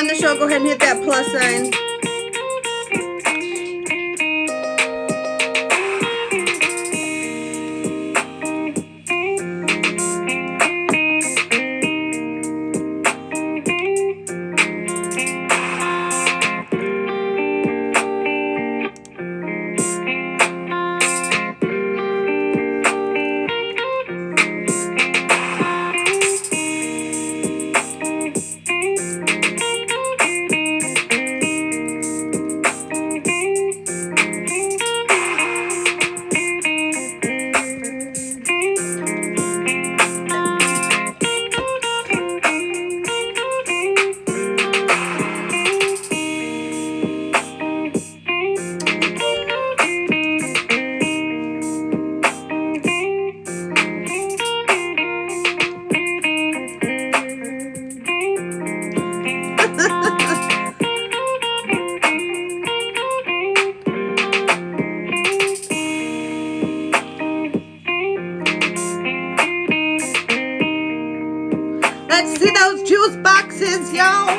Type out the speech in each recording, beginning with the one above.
find the show, go ahead and hit that plus sign. Let's see those juice boxes, y'all.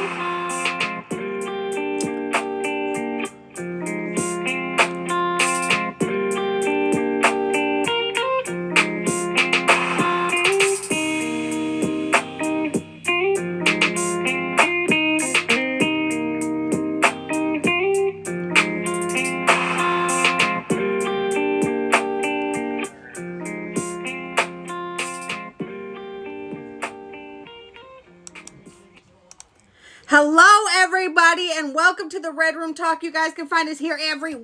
Hello, everybody, and welcome to the Red Room Talk. You guys can find us here every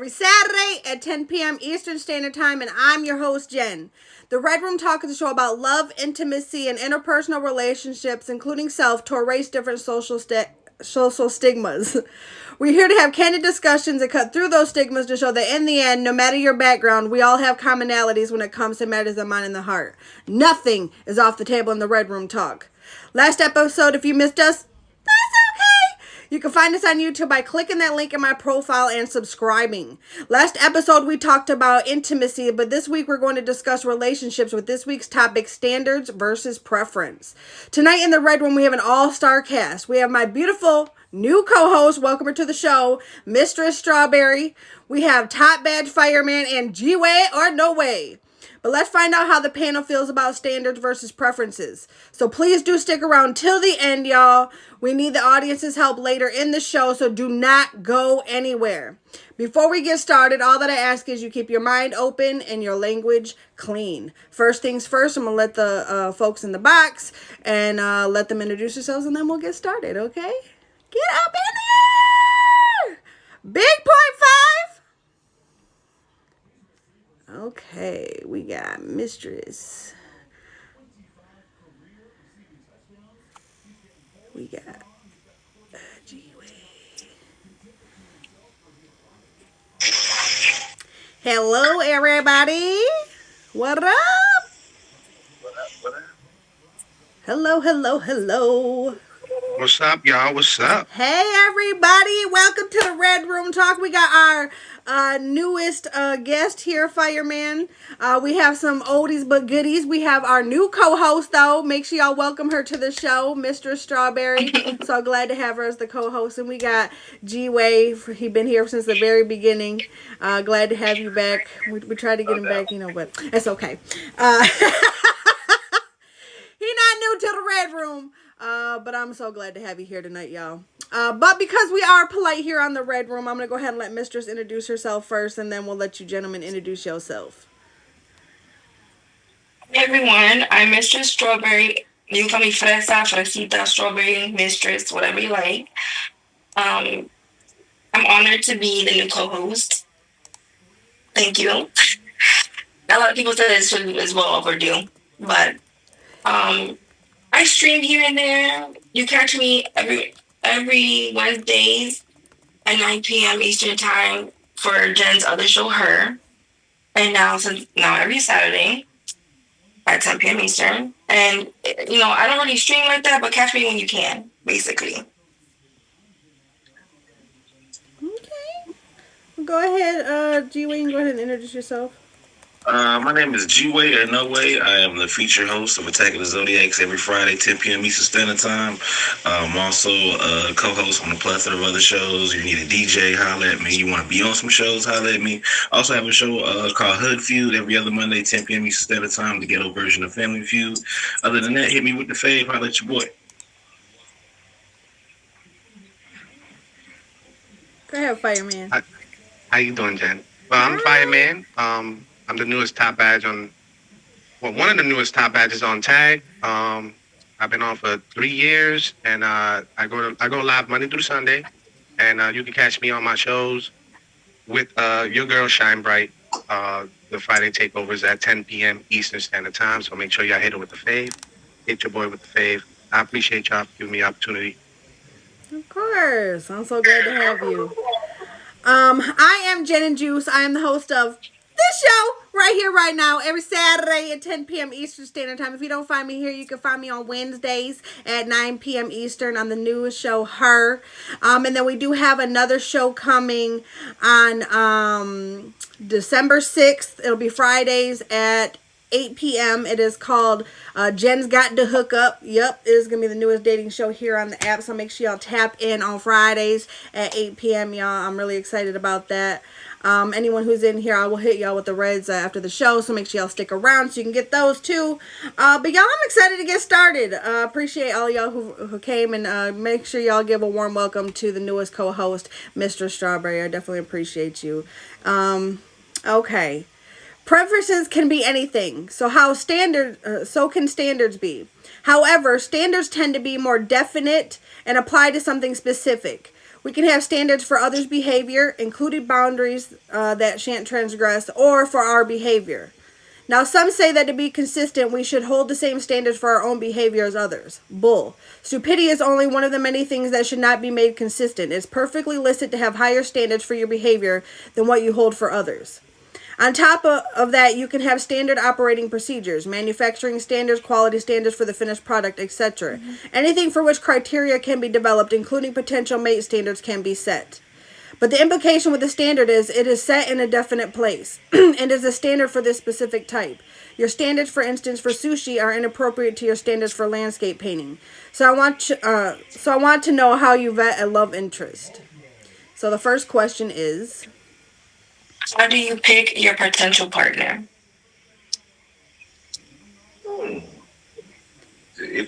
Saturday at 10 p.m. Eastern Standard Time, and I'm your host, Jen. The Red Room Talk is a show about love, intimacy, and interpersonal relationships, including self, to erase different social stigmas. We're here to have candid discussions and cut through those stigmas to show that in the end, no matter your background, we all have commonalities when it comes to matters of mind and the heart. Nothing is off the table in the Red Room Talk. Last episode, if you missed us, that's okay. You can find us on YouTube by clicking that link in my profile and subscribing. Last episode, we talked about intimacy, but this week we're going to discuss relationships with this week's topic, standards versus preference. Tonight in the Red Room, we have an all-star cast. We have my beautiful new co-host, welcome her to the show, Mistress Strawberry. We have Top Badge Fireman and G-Way or No Way. But let's find out how the panel feels about standards versus preferences. So please do stick around till the end, y'all. We need the audience's help later in the show, so do not go anywhere. Before we get started, all that I ask is you keep your mind open and your language clean. First things first, I'm going to let the folks in the box and let them introduce themselves, and then we'll get started, okay? Get up in here! Big point five! Okay, we got Mistress. We got G-Way. Hello, everybody. What up? What up? Hello, hello, hello. What's up, y'all? What's up? Hey, everybody. Welcome to the Red Room Talk. We got our newest guest here, Fireman. We have some oldies but goodies. We have our new co-host, though. Make sure y'all welcome her to the show, Mistress Strawberry. So glad to have her as the co-host. And we got G-Way. He's been here since the very beginning. Glad to have you back. We tried to get him back, but it's okay. He's not new to the Red Room. But I'm so glad to have you here tonight, y'all. But because we are polite here on the Red Room, I'm going to go ahead and let Mistress introduce herself first, and then we'll let you gentlemen introduce yourself. Hey everyone, I'm Mistress Strawberry. You can call me Fresa, Fresita, Strawberry, Mistress, whatever you like. I'm honored to be the new co-host. Thank you. A lot of people said this is well overdue, but I stream here and there. You catch me every Wednesdays at 9 p.m. Eastern Time for Jen's other show, Her. And now every Saturday at 10 p.m. Eastern. And, I don't really stream like that, but catch me when you can, basically. Okay. Go ahead, G-Wayne, go ahead and introduce yourself. My name is G Way or No Way. I am the feature host of Attack of the Zodiacs every Friday, 10 p.m. Eastern Standard Time. I'm also a co-host on a plethora of other shows. You need a DJ, holla at me. You want to be on some shows, holla at me. I also have a show called Hood Feud every other Monday, 10 p.m. Eastern Standard Time, the ghetto version of Family Feud. Other than that, hit me with the fave, holla at your boy. Go ahead, fireman. Hi, how you doing, Jen? Well, I'm Hi. Fireman. I'm the newest top badge on, well, one of the newest top badges on Tag. I've been on for 3 years, and I go live Monday through Sunday, and you can catch me on my shows with your girl Shine Bright. The Friday takeovers at 10 p.m. Eastern Standard Time. So make sure y'all hit it with the fave. Hit your boy with the fave. I appreciate y'all for giving me the opportunity. Of course. I'm so glad to have you. I am Jen and Juice. I am the host of this show right here, right now, every Saturday at 10 p.m. Eastern Standard Time. If you don't find me here, you can find me on Wednesdays at 9 p.m. Eastern on the newest show, Her. And then we do have another show coming on December 6th. It'll be Fridays at 8 p.m. It is called Jen's Got to Hook Up. Yep, it is going to be the newest dating show here on the app. So make sure y'all tap in on Fridays at 8 p.m. Y'all, I'm really excited about that. Anyone who's in here, I will hit y'all with the reds after the show. So make sure y'all stick around so you can get those too. But y'all, I'm excited to get started. Appreciate all y'all who came, and make sure y'all give a warm welcome to the newest co-host, Mr. Strawberry. I definitely appreciate you. Okay. Preferences can be anything. So can standards be. However, standards tend to be more definite and apply to something specific. We can have standards for others' behavior, including boundaries that shan't transgress, or for our behavior. Now, some say that to be consistent, we should hold the same standards for our own behavior as others. Bull. Stupidity is only one of the many things that should not be made consistent. It's perfectly licit to have higher standards for your behavior than what you hold for others. On top of that, you can have standard operating procedures, manufacturing standards, quality standards for the finished product, etc. Anything for which criteria can be developed, including potential mate standards, can be set. But the implication with the standard is it is set in a definite place and is a standard for this specific type. Your standards, for instance, for sushi are inappropriate to your standards for landscape painting. So I want to know how you vet a love interest. So the first question is, How do you pick your potential partner? Hmm.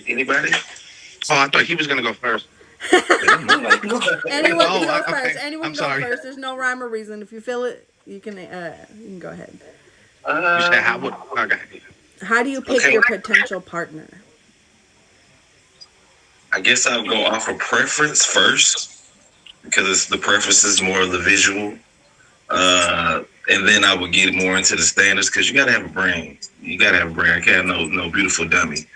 Anybody? Oh, I thought he was gonna go first. Go. anyone can Oh, go first. okay. Anyone I'm can go sorry. first. There's no rhyme or reason. If you feel it, you can go ahead. You said how? Um, What? Okay. How do you pick okay. your potential partner? I guess I'll go off of preference first because the preference is more of the visual. And then I would get more into the standards because you gotta have a brain. You gotta have a brain. I can't have no beautiful dummy.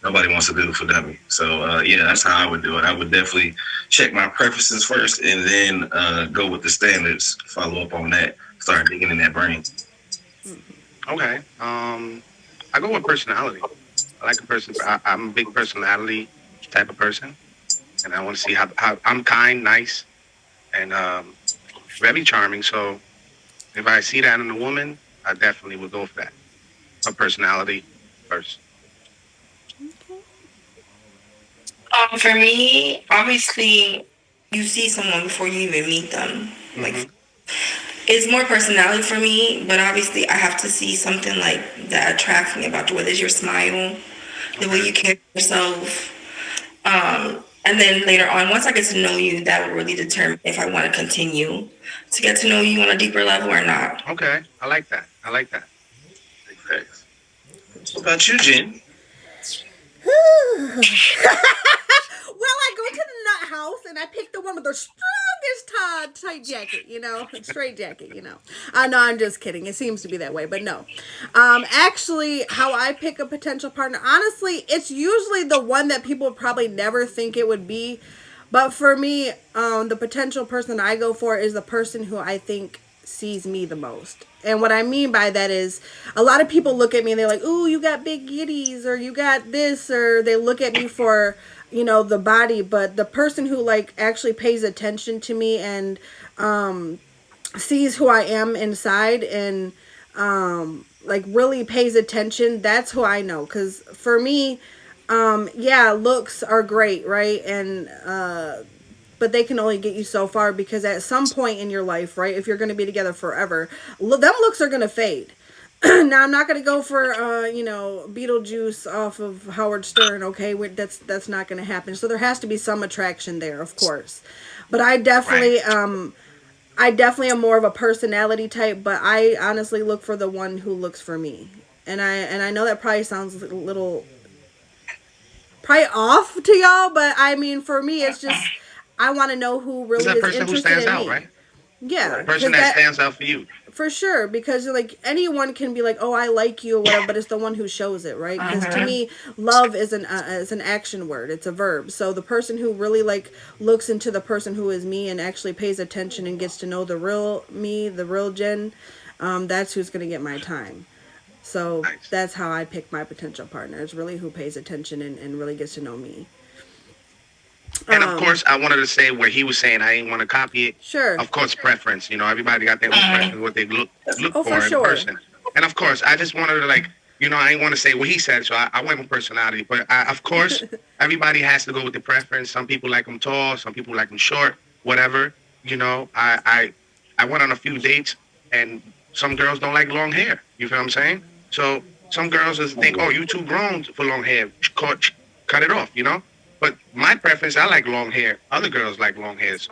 Nobody wants a beautiful dummy. So yeah, that's how I would do it. I would definitely check my preferences first, and then go with the standards. Follow up on that. Start digging in that brain. Okay. I go with personality. I like a person. I'm a big personality type of person, and I want to see how I'm kind, nice, and very charming. So if I see that in a woman, I definitely would go for that. Her personality first. For me, obviously, you see someone before you even meet them. Like, Hmm. it's more personality for me, but obviously, I have to see something like that attracts me about you. Whether it's your smile, the way Okay. you carry yourself, and then later on, once I get to know you, that will really determine if I want to continue to get to know you on a deeper level or not. Okay. I like that. I like that. Big facts. What about you, Jen? Well, I go to the nut house and I pick the one with the strongest tight jacket, straight jacket, No, I'm just kidding. It seems to be that way, but no. Actually, how I pick a potential partner, honestly, it's usually the one that people would probably never think it would be. But for me, the potential person I go for is the person who I think sees me the most. And what I mean by that is a lot of people look at me and they're like, "Ooh, you got big giddies," or "You got this," or they look at me for, the body, but the person who like actually pays attention to me and sees who I am inside and like really pays attention, that's who I know. Because for me, yeah, looks are great, right? And but they can only get you so far, because at some point in your life, right, if you're going to be together forever, them looks are going to fade. Now I'm not going to go for Beetlejuice off of Howard Stern. Okay, that's not going to happen. So there has to be some attraction there, of course. But I definitely am more of a personality type. But I honestly look for the one who looks for me. And I know that probably sounds a little probably off to y'all, but I mean, for me, it's just I want to know who It's really that is person who interested stands in out, me. right? Yeah, The person that stands out for you. for sure, because like anyone can be like, oh, I like you or whatever, but it's the one who shows it, right? Because to me, love is an action word. It's a verb. So the person who really like looks into the person who is me and actually pays attention and gets to know the real me, the real Jen, that's who's gonna get my time. So Nice. that's how I pick my potential partner. It's really who pays attention and really gets to know me. And of course, I wanted to say where he was saying I didn't want to copy it. Sure. Of course, preference. You know, everybody got their own preference, what they look Oh, for for in a sure. person. And of course, I just wanted to I didn't want to say what he said, so I went with personality. But of course, everybody has to go with the preference. Some people like them tall, some people like them short, whatever. You know, I went on a few dates, and some girls don't like long hair. You feel what I'm saying? So some girls just think, oh, you too grown for long hair. Cut it off. You know. But my preference, I like long hair. Other girls like long hair, so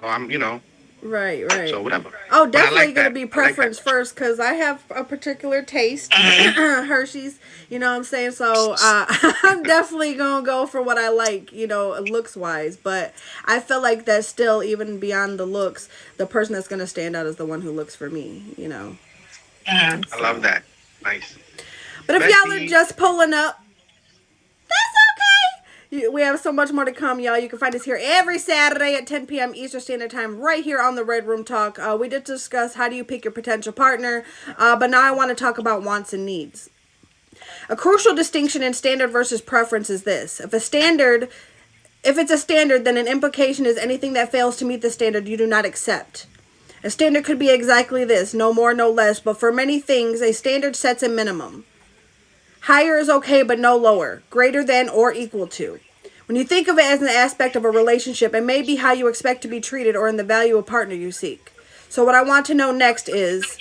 Right, right. so whatever. Oh, But I definitely like gonna that. be I like that. preference first, because I have a particular taste. Hershey's, you know what I'm saying? So I'm definitely gonna go for what I like, looks wise. But I feel like that's still, even beyond the looks, the person that's gonna stand out is the one who looks for me. I love that. Nice. But if y'all are Bestie. just pulling up, that's okay. We have so much more to come, y'all. You can find us here every Saturday at 10 p.m. Eastern Standard Time, right here on the Red Room Talk. We did discuss how do you pick your potential partner, but now I want to talk about wants and needs. A crucial distinction in standard versus preference is this: if it's a standard, then an implication is anything that fails to meet the standard you do not accept. A standard could be exactly this: no more, no less. But for many things, a standard sets a minimum. Higher is okay, but no lower. Greater than or equal to. When you think of it as an aspect of a relationship, it may be how you expect to be treated or in the value of partner you seek. So what I want to know next is,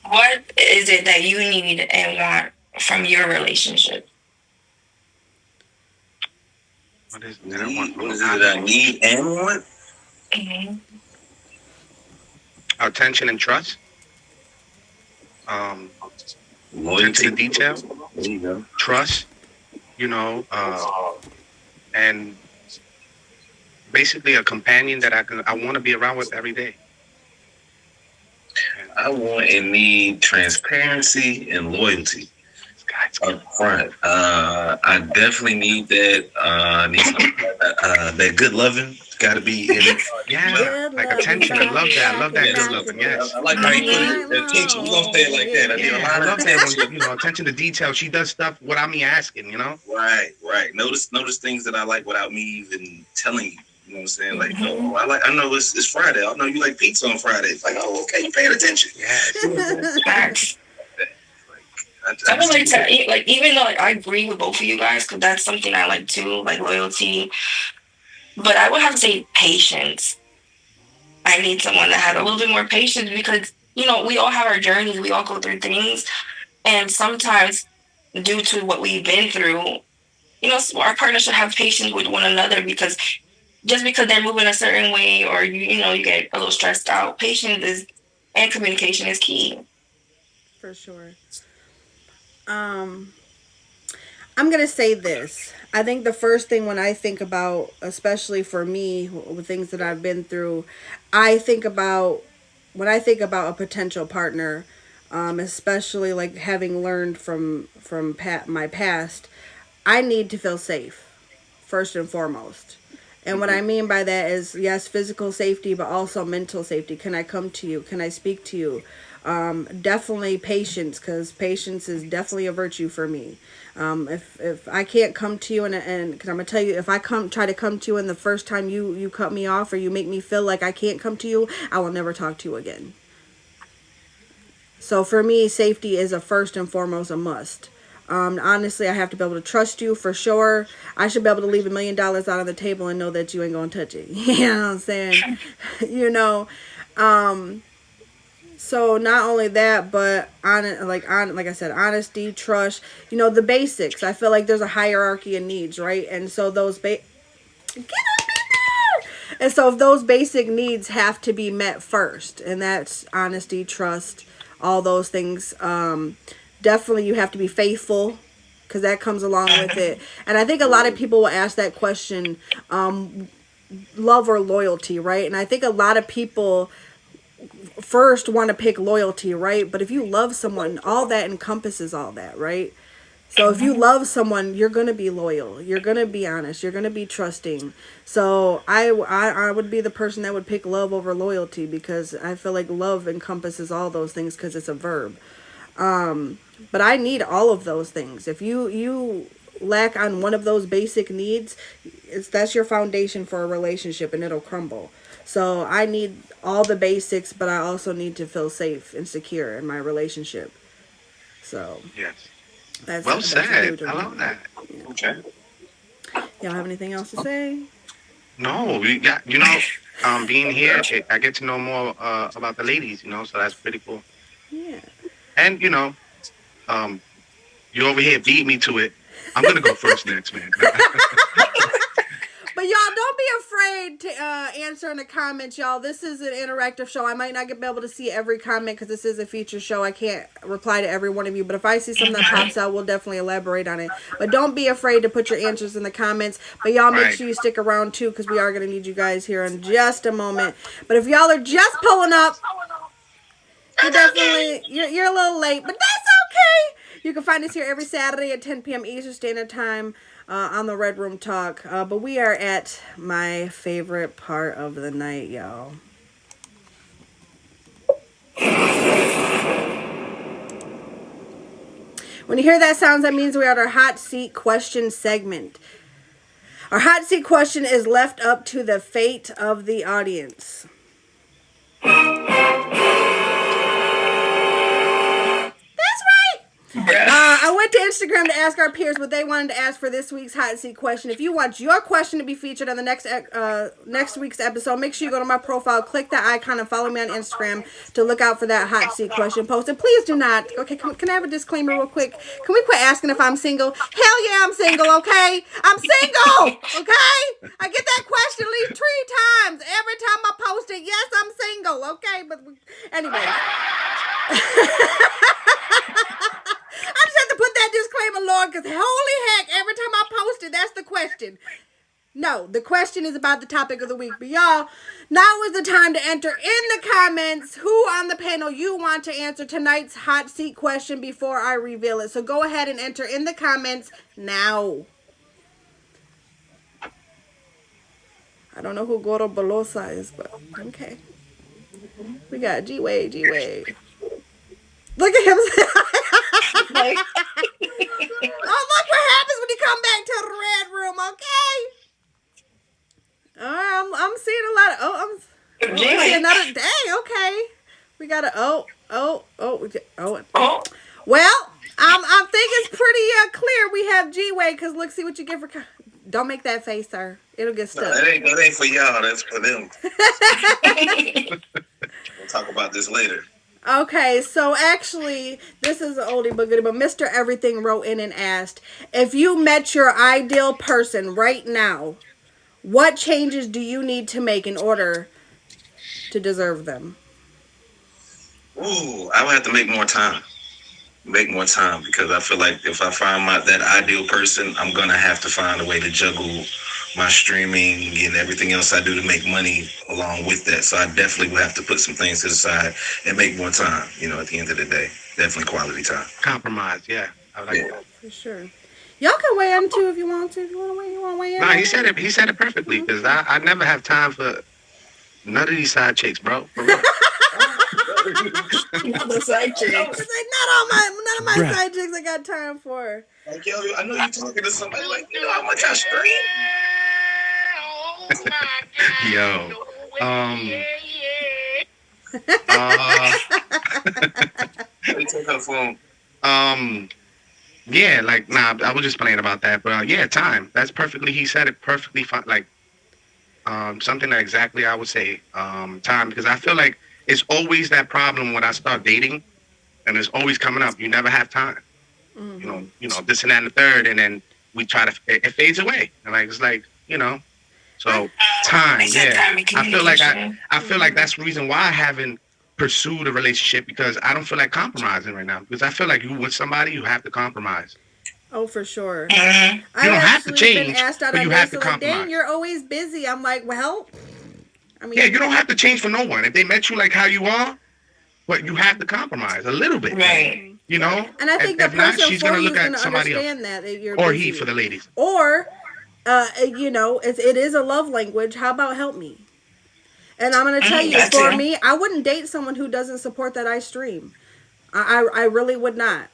What is it that you need and want from your relationship? What is it that I want from What a is it that I need and want? Mm-hmm. attention and trust. Attention Loyalty. to detail, There you go. trust. You know, and basically a companion that I want to be around with every day. And I want and need transparency and loyalty up front. I definitely need that. I need that good loving. Got to be in it. yeah, good like love, attention. I love that. I love that back good and loving. back. Yes. I like how you put Mhm. it. Attention. We're gonna say it like that. I need a Yeah, lot I of love that attention. when attention to detail. She does stuff without me asking. You know. Right, right. Notice things that I like without me even telling you. You know what I'm saying? Like, Mhm. oh, I know it's Friday. I know you like pizza on Friday. It's like, oh, okay, you paying attention. Yes. Facts. I I would just like to, like, even though like, I agree with both of you guys, because that's something I like too, like loyalty. But I would have to say patience. I need someone that has a little bit more patience because, we all have our journeys, we all go through things. And sometimes, due to what we've been through, our partners should have patience with one another because just because they're moving a certain way or you get a little stressed out, patience is and communication is key. For sure. Um, I'm gonna say this. I think the first thing when I think about, especially for me, with things that I've been through, I think about when I think about a potential partner, especially like having learned from my past, I need to feel safe first and foremost. And what I mean by that is, yes, physical safety, but also mental safety. Can I come to you? Can I speak to you? Definitely patience, because patience is definitely a virtue for me. If I can't come to you and because I'm gonna tell you, if I try to come to you and the first time you cut me off or you make me feel like I can't come to you, I will never talk to you again. So for me, safety is a first and foremost a must. Honestly, I have to be able to trust you for sure. I should be able to leave $1 million out on the table and know that you ain't gonna touch it. You know what I'm saying? you know. So not only that, but like I said, honesty, trust. The basics. I feel like there's a hierarchy of needs, right? And so get up in there. And so if those basic needs have to be met first, and that's honesty, trust, all those things. Definitely, you have to be faithful because that comes along with it. And I think a lot of people will ask that question, love or loyalty, right? And I think a lot of people first want to pick loyalty, right? But if you love someone, all that encompasses all that, right? So if you love someone, you're going to be loyal. You're going to be honest. You're going to be trusting. So I would be the person that would pick love over loyalty because I feel like love encompasses all those things because it's a verb. But I need all of those things. If you lack on one of those basic needs, that's your foundation for a relationship and it'll crumble. So I need all the basics, but I also need to feel safe and secure in my relationship. So Yes. that's Well that's said. I love that. Yeah. Okay. Y'all have anything else to say? No, we got being here, I get to know more about the ladies. So that's pretty cool. Yeah. And um, you over here beat me to it. I'm gonna go first next, man. But y'all don't be afraid to answer in the comments, y'all. This is an interactive show. I might not be able to see every comment because this is a feature show. I can't reply to every one of you. But if I see something that pops out, we'll definitely elaborate on it. But don't be afraid to put your answers in the comments. But y'all make sure you stick around too because we are going to need you guys here in just a moment. But if y'all are just pulling up, you're a little late, but that's okay. You can find us here every Saturday at 10 p.m. Eastern Standard Time on the Red Room Talk. But we are at my favorite part of the night, y'all. When you hear that sounds, that means we're at our hot seat question segment. Our hot seat question is left up to the fate of the audience. I went to Instagram to ask our peers what they wanted to ask for this week's hot seat question. If you want your question to be featured on the next week's episode, make sure you go to my profile, click that icon, and follow me on Instagram to look out for that hot seat question post. And please do not. Okay, can I have a disclaimer real quick? Can we quit asking if I'm single? Hell yeah, I'm single. Okay, I'm single. Okay, I get that question at least 3 times every time I post it. Yes, I'm single. Okay, but anyway. I just have to put that disclaimer, Lord, because holy heck, every time I post it, that's the question. No, the question is about the topic of the week. But y'all, now is the time to enter in the comments who on the panel you want to answer tonight's hot seat question before I reveal it. So go ahead and enter in the comments now. I don't know who Goro Bolosa is, but okay. We got G-Way. Look at him. Oh, look what happens when you come back to the red room, okay? All right, I'm seeing a lot of, I'm seeing another, dang, okay. We got a, oh. Well, I think it's pretty clear we have G-Way, because look, see what you get for, don't make that face, sir. It'll get stuck. No, that ain't for y'all, that's for them. We'll talk about this later. Okay, so actually, this is an oldie but goodie, but Mr. Everything wrote in and asked, if you met your ideal person right now, what changes do you need to make in order to deserve them? Ooh, I would have to make more time. Because I feel like if I find that ideal person, I'm going to have to find a way to juggle my streaming and everything else I do to make money along with that. So I definitely will have to put some things to the side and make more time, at the end of the day. Definitely quality time. Compromise, yeah. I like that. For sure. Y'all can weigh in too if you want to. If you want to weigh in. No, he said it perfectly because I never have time for none of these side chicks, bro. For real. Not the side chicks. None of my side chicks I got time for. Like, yo, I know you're talking to somebody like, how much I stream? Yo. They take her phone. Um, yeah, like nah, I was just playing about that, but yeah, time. That's perfectly. He said it perfectly fine. Like something that exactly I would say. Time, because I feel like it's always that problem when I start dating, and it's always coming up. You never have time. Mm-hmm. This and that and the third, and then we try to. It fades away, and like it's like I So time, It's a yeah. time of I feel like I, communication. I feel like mm-hmm. that's the reason why I haven't pursued a relationship because I don't feel like compromising right now. Because I feel like you with somebody, you have to compromise. Oh, for sure. Hmm. You I've don't have to actually been change, asked out but on you have dates. to They're like, "Dang, compromise. you're always busy." I'm like, "Well, I Yeah, you mean, don't have to change for no one. If they met you like how you are, but you have to compromise a little bit. Right. mm-hmm. You know, And I think the if not, person she's for gonna you look is going at to somebody else, understand that you're or he for busy, the ladies. or it is a love language. How about help me? And I'm going to tell Hmm. you, That for too. me, I wouldn't date someone who doesn't support that I stream. I really would not.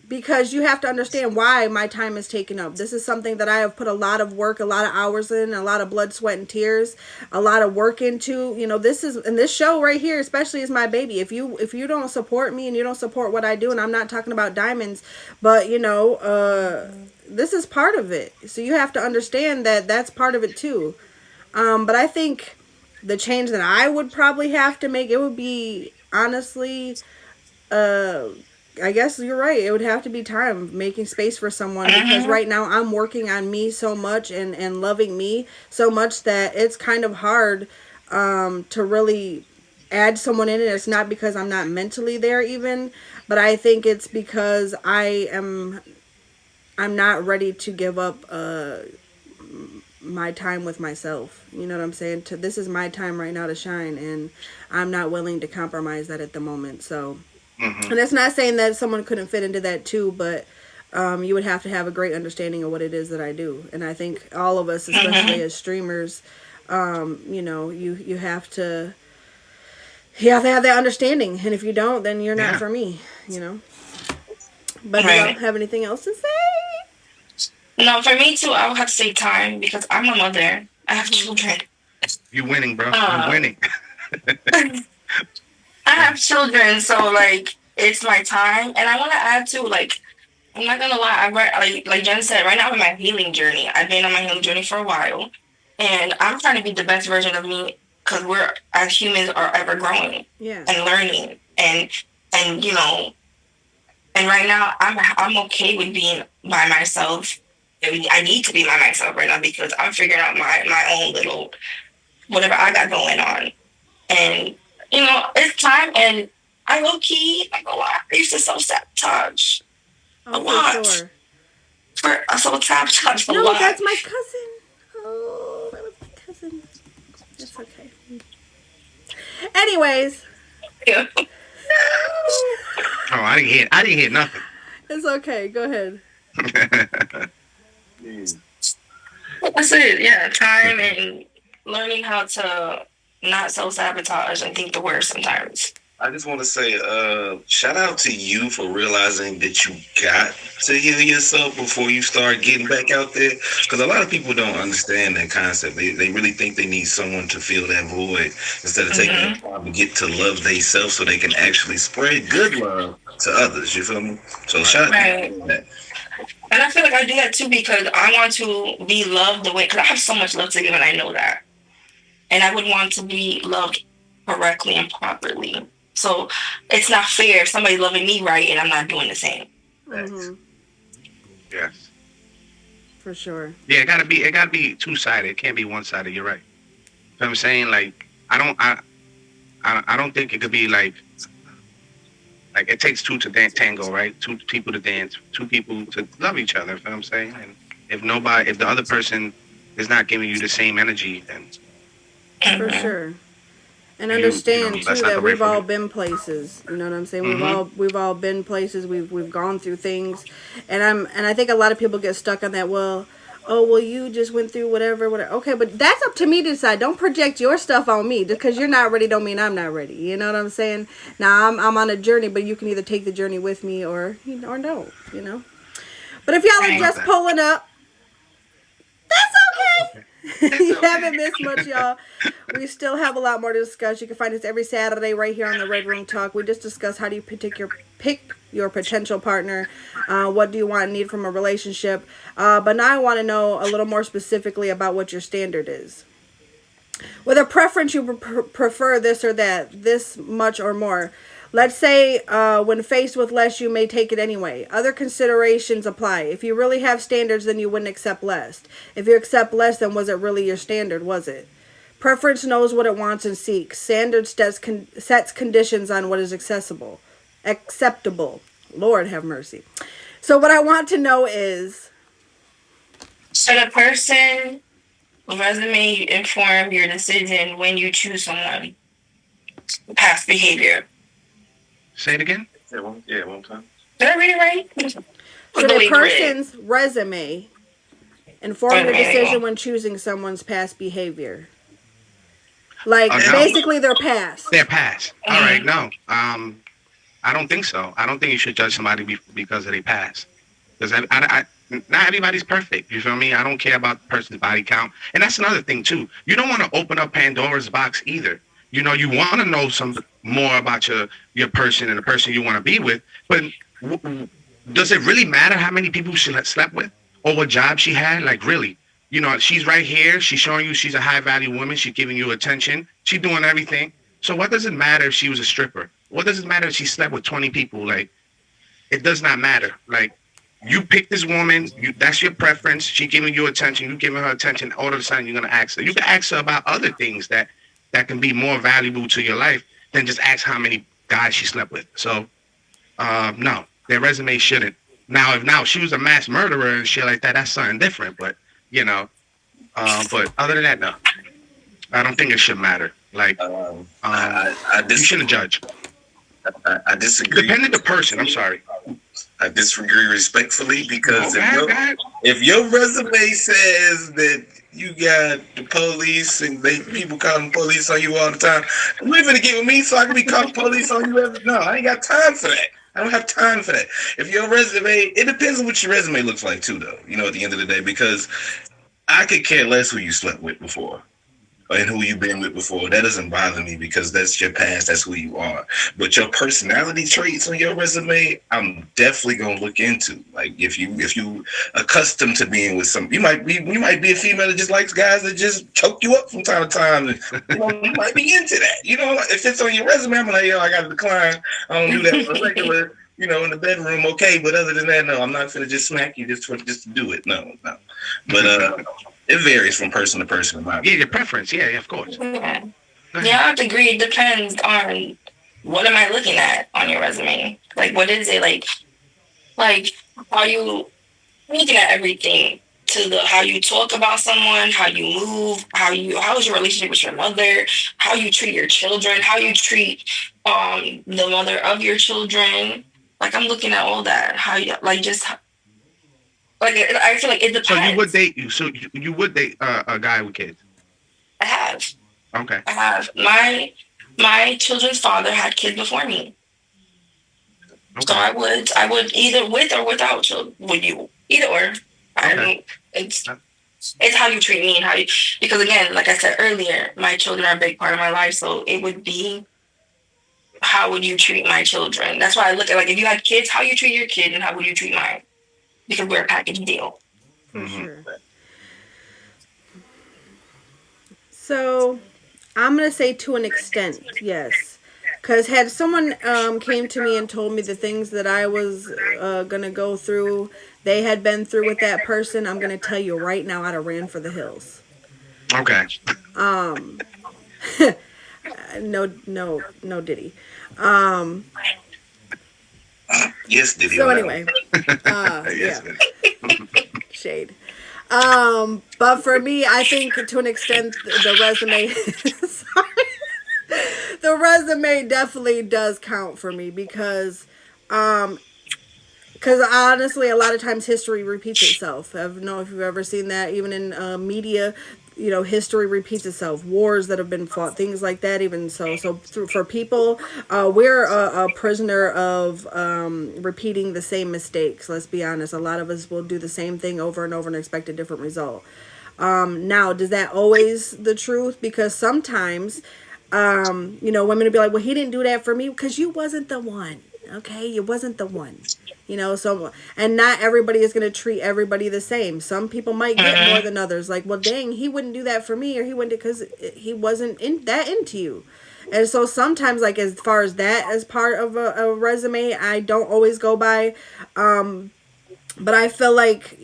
Because you have to understand why my time is taken up. This is something that I have put a lot of work, a lot of hours in, a lot of blood, sweat, and tears, a lot of work into. This is, and this show right here, especially, is my baby. If you don't support me and you don't support what I do, and I'm not talking about diamonds, but this is part of it. So you have to understand that that's part of it too. But I think the change that I would probably have to make, it would be honestly, uh I guess you're right. It would have to be time making space for someone, because Hmm. right now I'm working on me so much, and loving me so much, that it's kind of hard to really add someone in. And it's not because I'm not mentally there even, but I think it's because I'm not ready to give up my time with myself. You know what I'm saying? This is my time right now to shine, and I'm not willing to compromise that at the moment. So, Hmm. and that's not saying that someone couldn't fit into that too, but you would have to have a great understanding of what it is that I do. And I think all of us, especially Hmm. as streamers, you have to have that understanding. And if you don't, then you're not Yeah. for me. You know. But do y'all Right. have anything else to say? No, for me too, I would have to say time because I'm a mother. I have Mm-hmm. children. You winning, bro. You Uh, winning. I have children, so like it's my time. And I want to add too, like I'm not gonna lie, like Jen said, right now I'm on my healing journey. I've been on my healing journey for a while, and I'm trying to be the best version of me because we're as humans are ever growing Yeah. and learning, and and right now I'm okay with being by myself. I need to be by myself right now because I'm figuring out my own little whatever I got going on, and it's time. And I low key, like a lot. I used to self sabotage a Oh, for lot. sure. For so sabotage a No, lot. that's my cousin. Oh, that was my cousin. It's okay. Anyways, Yeah. Oh, I didn't hear nothing. it's okay. Go ahead. That's it. Yeah, time and learning how to not self sabotage and think the worst sometimes. I just want to say, shout out to you for realizing that you got to heal yourself before you start getting back out there. Because a lot of people don't understand that concept. They really think they need someone to fill that void instead of taking the Hmm. time to get to love themselves so they can actually spread good love to others. You feel me? So Right. shout out to you Right. for that. And I feel like I do that too because I want to be loved the way, because I have so much love to give and I know that. And I would want to be loved correctly and properly. So it's not fair if somebody's loving me right and I'm not doing the same. Mm-hmm. Yes. For sure. Yeah, it gotta be two sided. It can't be one sided. You're right. You know what I'm saying? Like I don't I don't think it could be like it takes two to tango, right? Two people to dance, two people to love each other. You know what I'm saying? And if the other person is not giving you the same energy, then For Hmm. sure. And understand that's too not the that way we've for all me. been places. You know what I'm saying? We've Mm-hmm. all we've all been places. We've gone through things, and I think a lot of people get stuck on that. Well, oh well, you just went through whatever. Okay, but that's up to me to decide. Don't project your stuff on me. Just because you're not ready, don't mean I'm not ready. You know what I'm saying? Now I'm on a journey, but you can either take the journey with me, or don't. You know. But if y'all are Right. Love just that. pulling up, that's okay. You haven't missed much, y'all. We still have a lot more to discuss. You can find us every Saturday right here on the Red Room Talk. We just discuss how do you pick your potential partner, what do you want and need from a relationship. But now I want to know a little more specifically about what your standard is. With a preference, you prefer this or that, this much or more. Let's say when faced with less, you may take it anyway. Other considerations apply. If you really have standards, then you wouldn't accept less. If you accept less, then was it really your standard? Was it? Preference knows what it wants and seeks. Standard sets conditions on what is acceptable. Lord have mercy. So what I want to know is, Should a person resume inform your decision when you choose someone? Past behavior. Say it again. Yeah, one time. Did I read it right? should a person's resume inform your decision when choosing someone's past behavior? Like No. basically their past. Their past. All right. No. I don't think so. I don't think you should judge somebody because of their past. Because not everybody's perfect. You feel me? I don't care about the person's body count. And that's another thing too. You don't want to open up Pandora's box either. You know, you want to know some more about your person and the person you want to be with. But does it really matter how many people she slept with or what job she had? Like really? You know, she's right here. She's showing you she's a high value woman. She's giving you attention. She's doing everything. So what does it matter if she was a stripper? What does it matter if she slept with 20 people? Like, it does not matter. Like, you pick this woman, that's your preference. She giving you attention, you giving her attention. All of a sudden, you're gonna ask her. You can ask her about other things that can be more valuable to your life than just ask how many guys she slept with. So, no, their resume shouldn't. Now, if she was a mass murderer and shit like that, that's something different. But you know, but other than that, no, I don't think it should matter. Like, you shouldn't judge. I disagree. Depending on the person, I'm sorry. I disagree respectfully because if your resume says that you got the police and people calling police on you all the time, you ain't gonna get with me so I can be calling police on you every. No, I ain't got time for that. I don't have time for that. If your resume, it depends on what your resume looks like too, though. You know, at the end of the day, because I could care less who you slept with before and who you've been with before. That doesn't bother me because that's your past, that's who you are. But your personality traits on your resume, I'm definitely gonna look into. Like if you accustomed to being with some, you might be a female that just likes guys that just choke you up from time to time. You might be into that. You know, if it's on your resume, I'm like, yo, I gotta decline. I don't do that for regular. You know, in the bedroom, okay, but other than that, no, I'm not gonna just smack you just to do it. No. But it varies from person to person. Yeah, your preference. Yeah, of course. Yeah, I have to agree. It depends on what am I looking at on your resume. Like, what is it like? Like, are you looking at everything to how you talk about someone, how you move, how is your relationship with your mother, how you treat your children, how you treat the mother of your children. Like, I'm looking at all that. How you like just. Like, I feel like it depends. So you would date a guy with kids? I have. Okay. I have. My children's father had kids before me. Okay. So I would either with or without children. Would you? Either or. I don't. It's how you treat me and how you. Because again, like I said earlier, my children are a big part of my life. So it would be, how would you treat my children? That's why I look at, like, if you had kids, how you treat your kid and how would you treat mine? Because we're a package deal. For sure. So, I'm going to say to an extent, yes. Because had someone came to me and told me the things that I was going to go through, they had been through with that person, I'm going to tell you right now I'd have ran for the hills. Okay. No Diddy. Yes, Diddy. So anyway, yes, yeah. Shade. But for me, I think to an extent the resume the resume definitely does count for me because honestly a lot of times history repeats itself. I don't know if you've ever seen that, even in media. You know, history repeats itself. Wars that have been fought, things like that. Even so for people, we're a prisoner of repeating the same mistakes. Let's be honest. A lot of us will do the same thing over and over and expect a different result. Now, does that always the truth? Because sometimes, women will be like, well, he didn't do that for me because you wasn't the one. Okay, you wasn't the one. So, and not everybody is going to treat everybody the same. Some people might get more than others. Like, well, dang, he wouldn't do that for me, or he wouldn't because he wasn't into you. And so sometimes, like, as far as that as part of a resume, I don't always go by. But I feel like,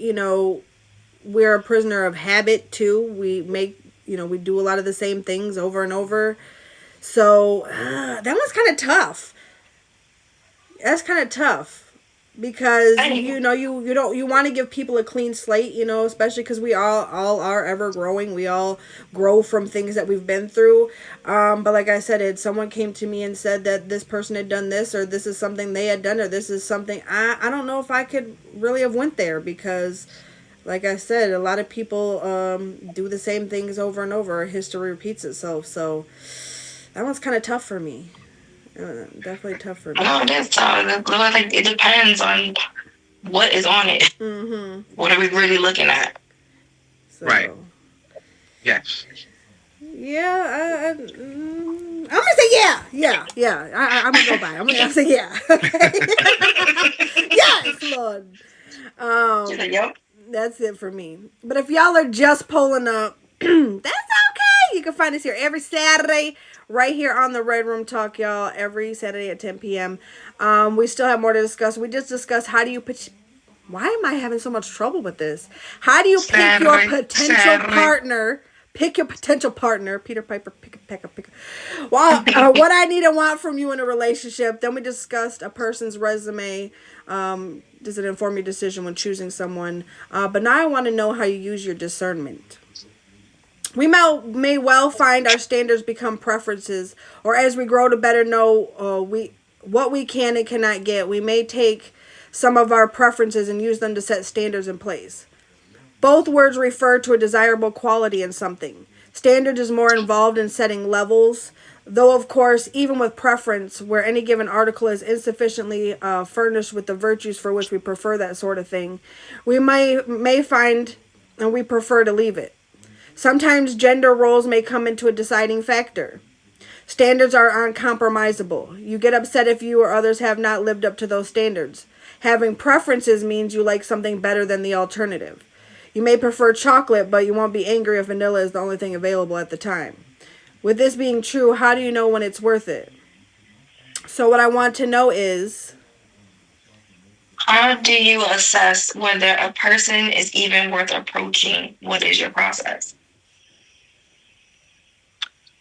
we're a prisoner of habit too. We we do a lot of the same things over and over. So that one's kind of tough. That's kind of tough because you want to give people a clean slate, especially because we all are ever growing. We all grow from things that we've been through. But like I said, if someone came to me and said that this person had done this, or this is something they had done, or this is something I don't know if I could really have went there, because like I said, a lot of people do the same things over and over. History repeats itself. So that one's kind of tough for me. Definitely tough for me. No, it is tough. Like, it depends on what is on it. Mm-hmm. What are we really looking at? So, right. Yes. Yeah. I'm gonna say yeah. I'm gonna go by. I'm gonna say yeah. Yes, Lord. Yep. That's it for me. But if y'all are just pulling up, that's okay. You can find us here every Saturday, right here on the Red Room Talk, y'all. Every Saturday at 10 p.m. We still have more to discuss. We just discussed how do you why am I having so much trouble with this? How do you pick your potential partner? Pick your potential partner. Peter Piper, pick a peck. Well, what I need and want from you in a relationship. Then we discussed a person's resume. Does it inform your decision when choosing someone? But now I want to know how you use your discernment. We may well find our standards become preferences, or as we grow to better know what we can and cannot get, we may take some of our preferences and use them to set standards in place. Both words refer to a desirable quality in something. Standard is more involved in setting levels, though of course, even with preference, where any given article is insufficiently furnished with the virtues for which we prefer that sort of thing, we may find and we prefer to leave it. Sometimes gender roles may come into a deciding factor. Standards are uncompromisable. You get upset if you or others have not lived up to those standards. Having preferences means you like something better than the alternative. You may prefer chocolate, but you won't be angry if vanilla is the only thing available at the time. With this being true, how do you know when it's worth it? So what I want to know is, how do you assess whether a person is even worth approaching? What is your process?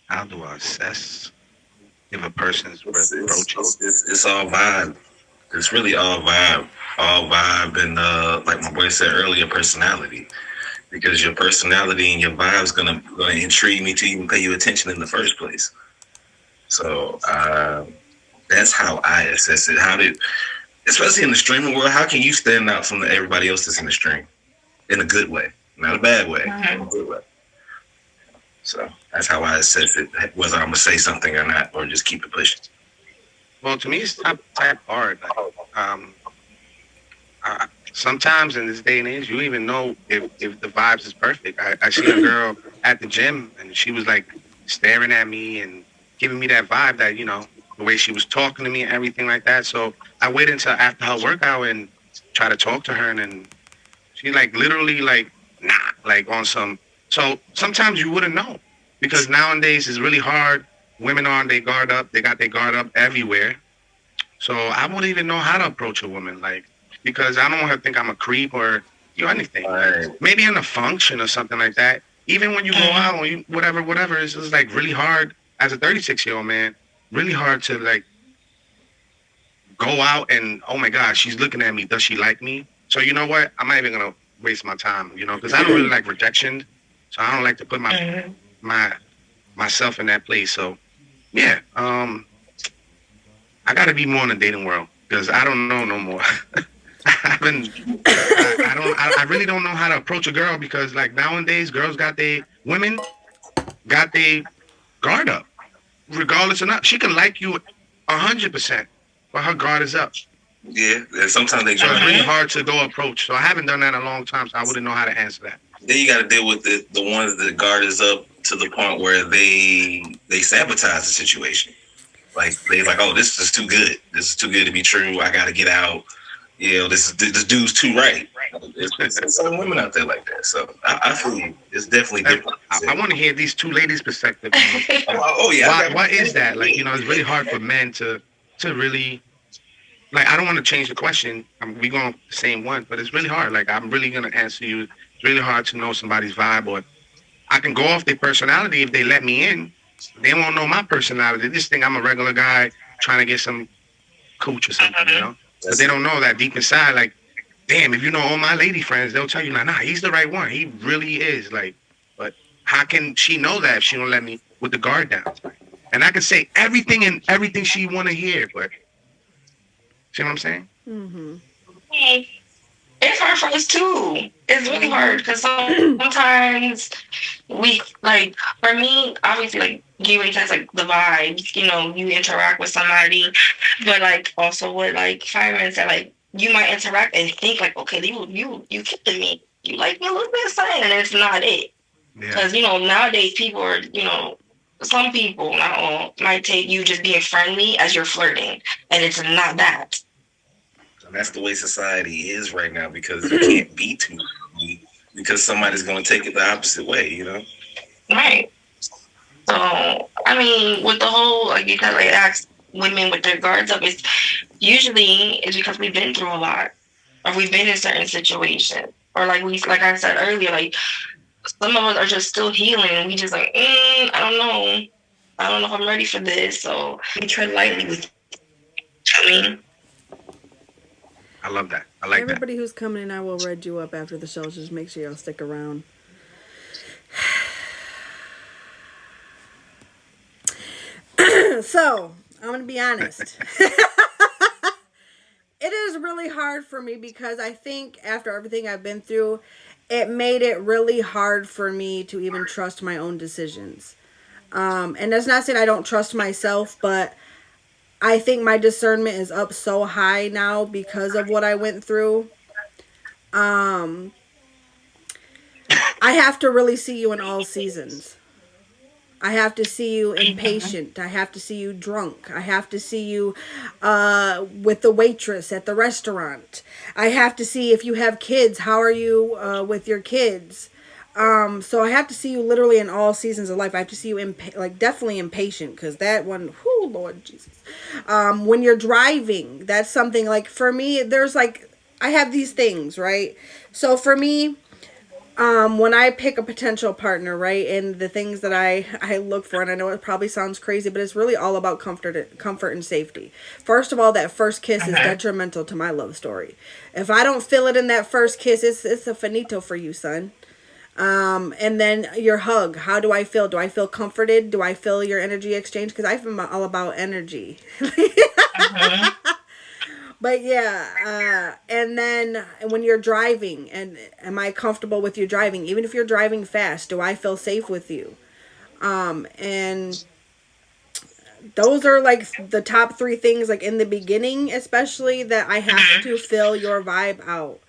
How do I assess if a person is worth approaching? It's all vibe. It's really all vibe. All vibe and like my boy said earlier, personality. Because your personality and your vibe is gonna intrigue me to even pay you attention in the first place. So that's how I assess it. Especially in the streaming world, how can you stand out from everybody else that's in the stream? In a good way, not a bad way, in a good way. So that's how I assess it, whether I'm gonna say something or not, or just keep it pushing. Well, to me, it's type hard. Sometimes in this day and age, you even know if the vibes is perfect. I seen a girl at the gym, and she was like staring at me and giving me that vibe that, the way she was talking to me and everything like that. So I waited until after her workout and try to talk to her, and then she literally nah, on some. So sometimes you wouldn't know, because nowadays it's really hard. Women are on their guard up. They got their guard up everywhere. So I wouldn't even know how to approach a woman, because I don't want her to think I'm a creep or anything. Right. Maybe in a function or something like that. Even when you go out or whatever, it's just really hard as a 36-year-old man. Really hard to go out and, oh my God, she's looking at me. Does she like me? So you know what? I'm not even gonna waste my time, because I don't really like rejection. So I don't like to put myself in that place. So yeah, I gotta be more in the dating world, because I don't know no more. I really don't know how to approach a girl, because nowadays women got their guard up, regardless or not. She can like you 100%, but her guard is up. Yeah, and sometimes they So it's really hard to go approach. So I haven't done that in a long time, so I wouldn't know how to answer that. then you got to deal with the ones that guard us up to the point where they sabotage the situation. Like they like, oh, this is too good. This is too good to be true. I got to get out. You know, this dude's too right. It's some women out there like that. So I feel you. It's definitely different. I want to hear these two ladies' perspective. Oh yeah. Why is that? Like, it's really hard for men to really, like, I don't want to change the question. We going the same one, but it's really hard. Like, I'm really gonna answer you. It's really hard to know somebody's vibe, or I can go off their personality if they let me in. They won't know my personality. They just think I'm a regular guy trying to get some cooch or something. But they don't know that deep inside, like, damn, if you know all my lady friends, they'll tell you, nah, he's the right one. He really is. Like, but how can she know that if she don't let me with the guard down? And I can say everything she want to hear, but see what I'm saying? Mm-hmm. It's hard for us too. It's really hard because sometimes we like. For me, obviously, like gateway has like the vibes. You interact with somebody, but like also with like firemen that like you might interact and think like, okay, you killing me. You like me a little bit, something, and it's not it. Yeah. Because nowadays people are some people, not all, might take you just being friendly as you're flirting, and it's not that. And that's the way society is right now because you can't be too friendly because somebody's going to take it the opposite way. Right. So, I mean, with the whole, like, you kind of like ask women with their guards up, it's because we've been through a lot, or we've been in certain situations, or like I said earlier, like some of us are just still healing, and we just like, I don't know if I'm ready for this, so we tread lightly with. I mean, I love that. I like Everybody who's coming in, I will read you up after the show. So just make sure y'all stick around. So, I'm going to be honest. It is really hard for me because I think after everything I've been through, it made it really hard for me to even trust my own decisions. And that's not saying I don't trust myself, but I think my discernment is up so high now because of what I went through. I have to really see you in all seasons. I have to see you impatient. I have to see you drunk. I have to see you with the waitress at the restaurant. I have to see if you have kids. How are you with your kids? So I have to see you literally in all seasons of life. I have to see you definitely impatient because that one, whoo, Lord Jesus. When you're driving, that's something like for me, I have these things, right? So for me, when I pick a potential partner, right, and the things that I look for, and I know it probably sounds crazy, but it's really all about comfort and safety. First of all, that first kiss is detrimental to my love story. If I don't feel it in that first kiss, it's a finito for you, son. And then your hug. How do I feel? Do I feel comforted? Do I feel your energy exchange? Because I'm all about energy. But yeah, and then when you're driving, and am I comfortable with you driving? Even if you're driving fast, do I feel safe with you? And those are like the top three things, like in the beginning, especially, that I have to fill your vibe out.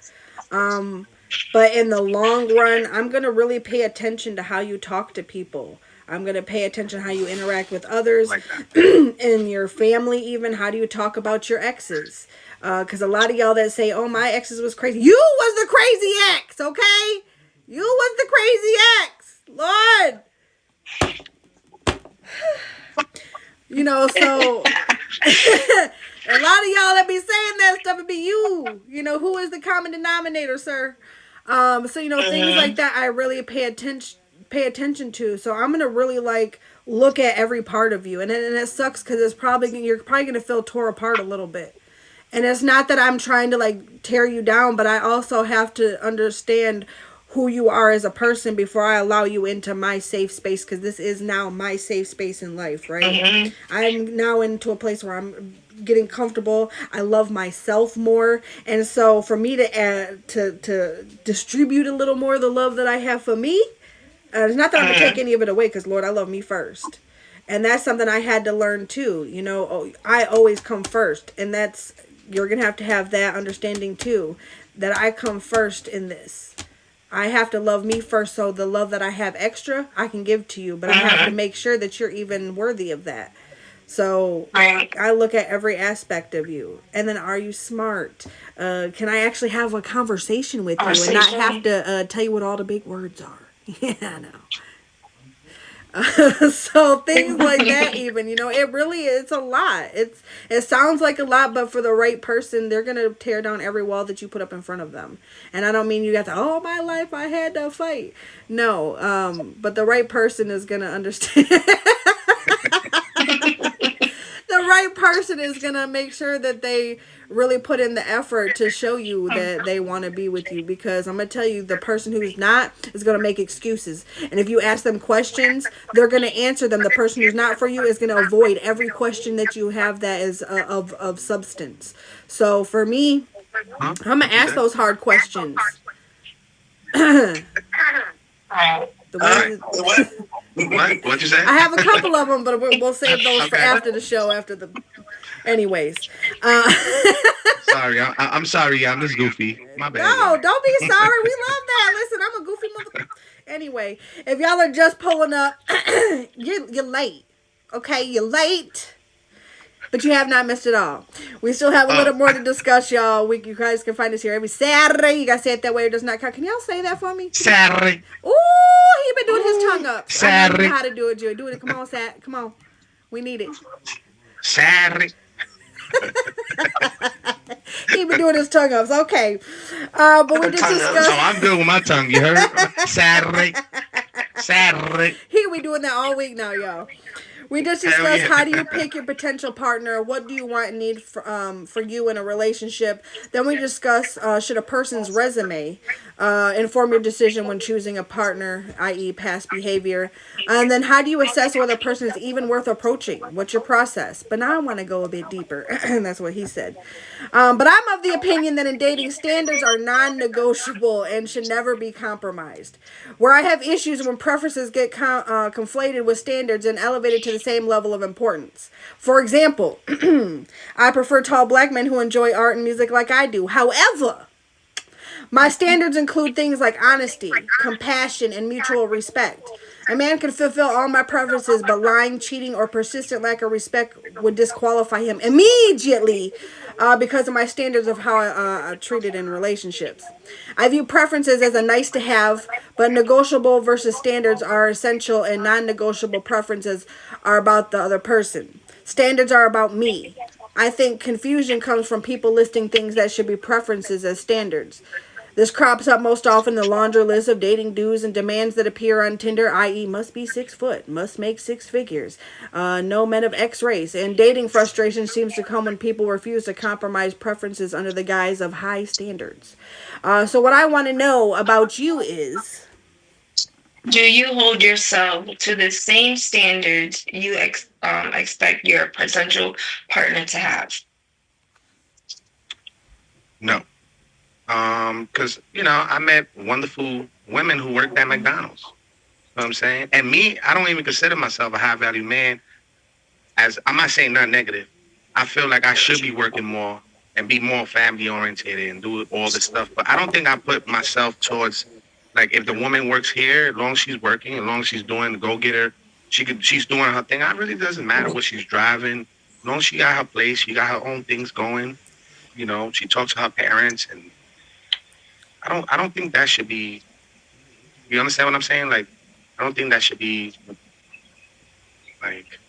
But in the long run, I'm going to really pay attention to how you talk to people. I'm going to pay attention to how you interact with others and your family even. How do you talk about your exes? Because a lot of y'all that say, oh, my exes was crazy. You was the crazy ex, okay? You was the crazy ex. Lord. So a lot of y'all that be saying that stuff, it be you. Who is the common denominator, sir? So things like that I really pay attention to. So I'm gonna really look at every part of you, and it sucks because you're probably gonna feel tore apart a little bit. And it's not that I'm trying to tear you down, but I also have to understand who you are as a person before I allow you into my safe space, because this is now my safe space in life, right? I'm now into a place where I'm getting comfortable. I love myself more, and so for me to distribute a little more of the love that I have for me, it's not that I'm gonna take any of it away, because Lord, I love me first, and that's something I had to learn too. I always come first, and you're gonna have to have that understanding too, that I come first in this. I have to love me first, so the love that I have extra, I can give to you, but I have to Mm-hmm. make sure that you're even worthy of that. So Right. I look at every aspect of you. And then, are you smart? Can I actually have a conversation with you and not have Conversation. to tell you what all the big words are? Yeah, I know. So things like that, even, it really is a lot. It sounds like a lot, but for the right person, they're gonna tear down every wall that you put up in front of them. And I don't mean you got to, all my life I had to fight. No, but the right person is gonna understand. The right person is gonna make sure that they really put in the effort to show you that they want to be with you, because I'm gonna tell you, the person who's not is gonna make excuses, and if you ask them questions, they're gonna answer them. The person who's not for you is gonna avoid every question that you have that is of substance. So for me, Huh? I'm gonna What you ask say? those hard questions. The Right. Right. ones What? What? What you say? I have a couple of them, but we'll save those for Okay. after the show. After the, anyways, uh, Sorry. I'm sorry. I'm just goofy. My bad, no, y'all. don't be sorry. We love that. Listen, I'm a goofy mother. Anyway, if y'all are just pulling up, you're late. Okay, you're late. But you have not missed it all. We still have a Oh, little more to discuss, y'all. You guys can find us here every Saturday. You guys say it that way. It does not count. Can y'all say that for me? Saturday. Ooh, he been doing his Ooh, tongue ups. I know you know Saturday. how to do it, Joey. Do it. Come on, Sat. Come on. We need it. Saturday. He been doing his tongue ups. Okay. But we just Tongue So discussed. ups. I'm good with my tongue. You heard? Saturday. Saturday. He be doing that all week now, y'all. We just Hell discussed, yeah. how do you pick your potential partner? What do you want and need for you in a relationship? Then we discuss, should a person's resume inform your decision when choosing a partner, i.e., past behavior? And then how do you assess whether a person is even worth approaching? What's your process? But now I want to go a bit deeper. That's what he said. But I'm of the opinion that in dating, standards are non negotiable and should never be compromised. Where I have issues when preferences get conflated with standards and elevated to the same level of importance. For example, I prefer tall black men who enjoy art and music like I do. However, my standards include things like honesty, compassion, and mutual respect. A man can fulfill all my preferences, but lying, cheating, or persistent lack of respect would disqualify him immediately, because of my standards of how I'm treated in relationships. I view preferences as a nice to have, but negotiable versus standards are essential, and non negotiable preferences are about the other person. Standards are about me. I think confusion comes from people listing things that should be preferences as standards. This crops up most often in the laundry list of dating do's and demands that appear on Tinder, i.e., must be 6 foot, must make six figures, no men of X race. And dating frustration seems to come when people refuse to compromise preferences under the guise of high standards. So, what I want to know about you is. Do you hold yourself to the same standards you expect your potential partner to have? No. Because I met wonderful women who worked at McDonald's. You know what I'm saying? And me, I don't even consider myself a high value man. As I'm not saying nothing negative. I feel like I should be working more and be more family oriented and do all this stuff. But I don't think I put myself towards, like, if the woman works here, as long as she's working, as long as she's doing the go getter, she's doing her thing. It really doesn't matter what she's driving. As long as she got her place, she got her own things going. She talks to her parents, and I don't think that should be. You understand what I'm saying? Like, I don't think that should be like.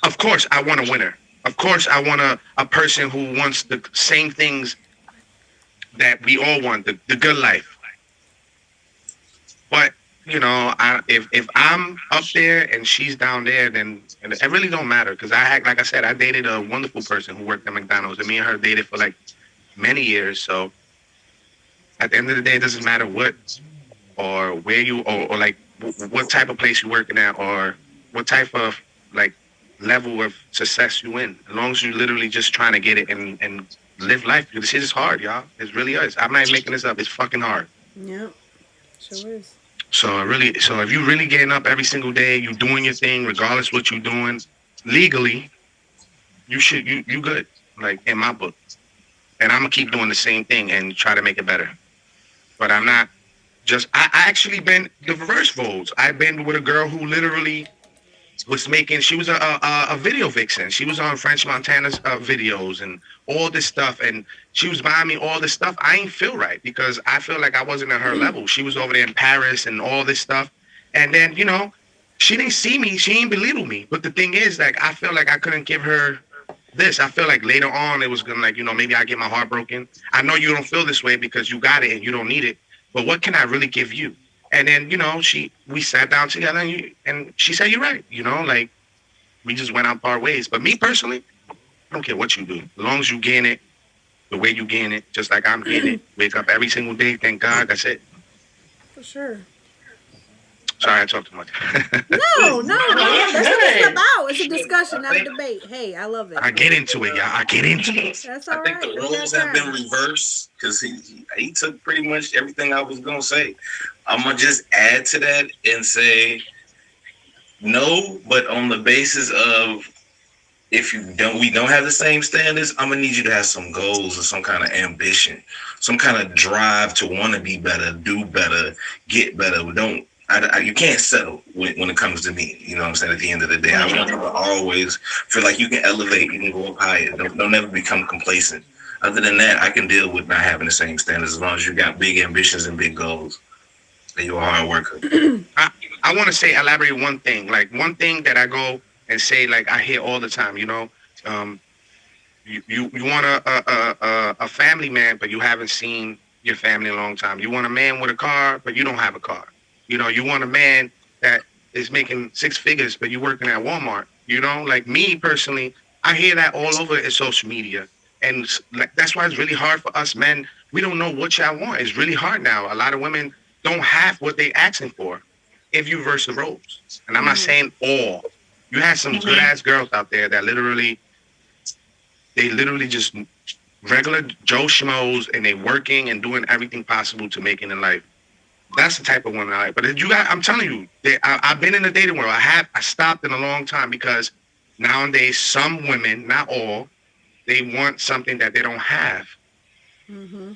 Of course, I want a winner. Of course, I want a person who wants the same things that we all want, the good life. But if I'm up there and she's down there, then it really don't matter. Because like I said, I dated a wonderful person who worked at McDonald's, and me and her dated for like many years. So at the end of the day, it doesn't matter what or where you or like what type of place you're working at or what type of like level of success you in. As long as you literally just trying to get it and live life. This shit is hard, y'all. It really is. I'm not even making this up. It's fucking hard. Yep, sure is. So if you really getting up every single day, you doing your thing, regardless what you doing, legally, you good. Like in my book. And I'm gonna keep doing the same thing and try to make it better. But I'm not just I actually been the reverse roles. I've been with a girl who literally was making. She was a video vixen. She was on French Montana's videos and all this stuff, and she was buying me all this stuff. I ain't feel right because I feel like I wasn't at her level. She was over there in Paris and all this stuff, and then she didn't see me. She didn't believe me. But the thing is, like, I feel like I couldn't give her this. I feel like later on it was gonna, like, maybe I get my heart broken. I know you don't feel this way because you got it and you don't need it. But what can I really give you? And then we sat down together and she said, "You're right." Like, we just went our part ways. But me personally, I don't care what you do, as long as you gain it the way you gain it, just like I'm getting it. Wake up every single day, thank God. That's it. For sure. Sorry, I talked too much. No. That's That's what it's good. about. It's a discussion, not a debate. Hey, I love it. I get into it, y'all. I get into it. That's I all think right. the roles have been reversed because he took pretty much everything I was gonna say. I'm gonna just add to that and say no, but on the basis of if we don't have the same standards, I'm gonna need you to have some goals or some kind of ambition, some kind of drive to want to be better, do better, get better. You can't settle when it comes to me. You know what I'm saying? At the end of the day, I want you to always feel like you can elevate, you can go up higher. Don't never become complacent. Other than that, I can deal with not having the same standards as long as you got big ambitions and big goals. And you're a hard worker. I want to elaborate one thing. Like, one thing that I go and say, like, I hear all the time. Um, you want a family man, but you haven't seen your family in a long time. You want a man with a car, but you don't have a car. You want a man that is making six figures, but you're working at Walmart. Like me personally, I hear that all over in social media, and like, that's why it's really hard for us men. We don't know what y'all want. It's really hard now. A lot of women don't have what they asking for. If you reverse the roles, and I'm not saying all. You have some good ass girls out there that they literally just regular Joe Schmoes, and they working and doing everything possible to make it in life. That's the type of woman I like. But if I'm telling you, I've been in the dating world. I stopped in a long time because nowadays some women, not all, they want something that they don't have. Mm-hmm.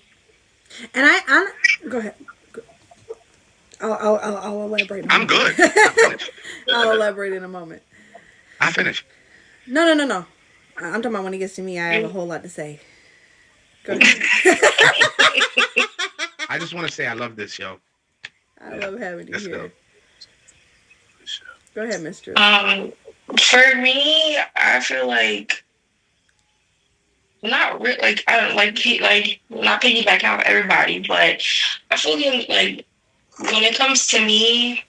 And I'm go ahead. I'll elaborate. I'm good. I finished. I'll elaborate in a moment. I finished. No. I'm talking about when it gets to me. I have a whole lot to say. Go ahead. I just want to say I love this, yo. I love having you here. Go ahead, Mistress. For me, I feel like not really, like, I don't like not piggyback off everybody, but I feel like when it comes to me,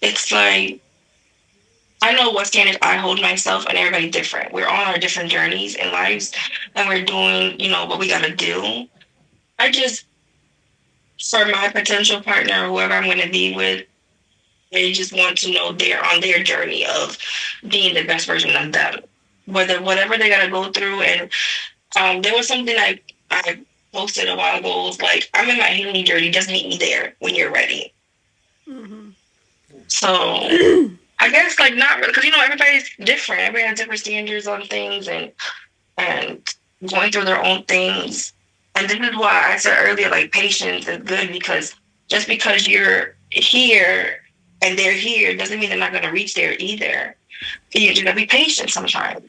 it's like I know what standards I hold myself, and everybody's different. We're on our different journeys in lives, and we're doing, what we gotta do. I just, for my potential partner, or whoever I'm gonna be with, they just want to know they're on their journey of being the best version of them. Whatever they gotta go through, and there was something I posted a while ago. It was like, I'm in my healing journey. Just meet me there when you're ready. Mm-hmm. So I guess, like, not really, because everybody's different. Everybody has different standards on things, and going through their own things. And this is why I said earlier, like, patience is good, because just because you're here and they're here doesn't mean they're not going to reach there either. You just gotta be patient sometimes.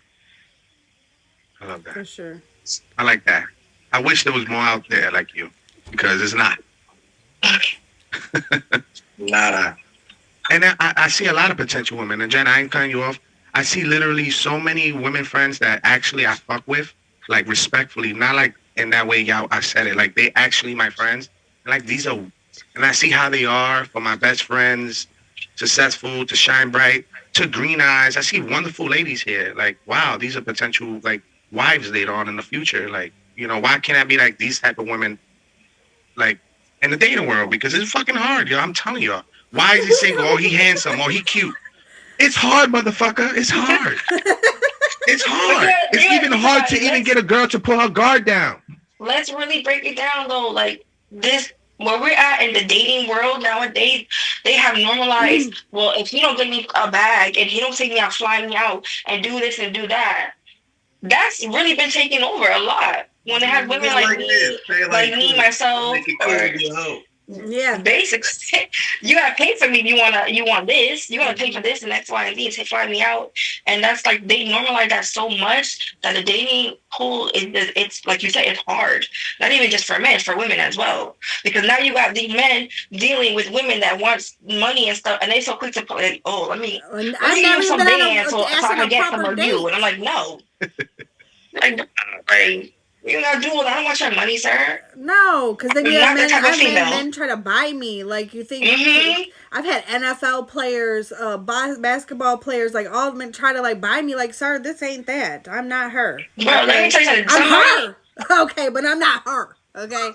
I love that. For sure. I like that. I wish there was more out there like you, because it's not. Nada. And I see a lot of potential women. And Jen, I ain't cutting you off. I see literally so many women friends that actually I fuck with, like, respectfully, not like in that way y'all I said it. Like, they actually my friends. And like, these are, and I see how they are for my best friends, successful, to shine bright, to green eyes. I see wonderful ladies here. Like, wow, these are potential, like, wives later on in the future. Like, why can't I be like these type of women, like, in the dating world? Because it's fucking hard, yo. I'm telling y'all. Why is he single? Oh, he handsome. Oh, he cute. It's hard, motherfucker. It's hard. It's hard. It's even hard to even get a girl to put her guard down. Let's really break it down, though. Like, this, where we're at in the dating world nowadays, they have normalized, well, if he don't give me a bag and he don't take me out, fly me out, and do this and do that, that's really been taking over a lot. When they have women like me, myself, or Yeah. Basically, you gotta pay for me. You want this. You gotta pay for this and X, Y, and Z to fly me out. And that's like they normalize that so much that the dating pool is it's like you said, it's hard. Not even just for men, it's for women as well. Because now you got these men dealing with women that wants money and stuff, and they so quick to put like, oh, let I've me give never you even some been on bands so I asking a can get some proper of you. date. And I'm like, no, like you gotta do it. I don't want your money, sir. No, because then I'm you have not the men. type of I've had female. men try to buy me. Like you think Hmm. I've had NFL players, basketball players, like all men try to like buy me. Like, sir, this ain't that. I'm not her. Bro, let me Okay, tell you something. I'm Somebody her. Okay, but I'm not her. Okay.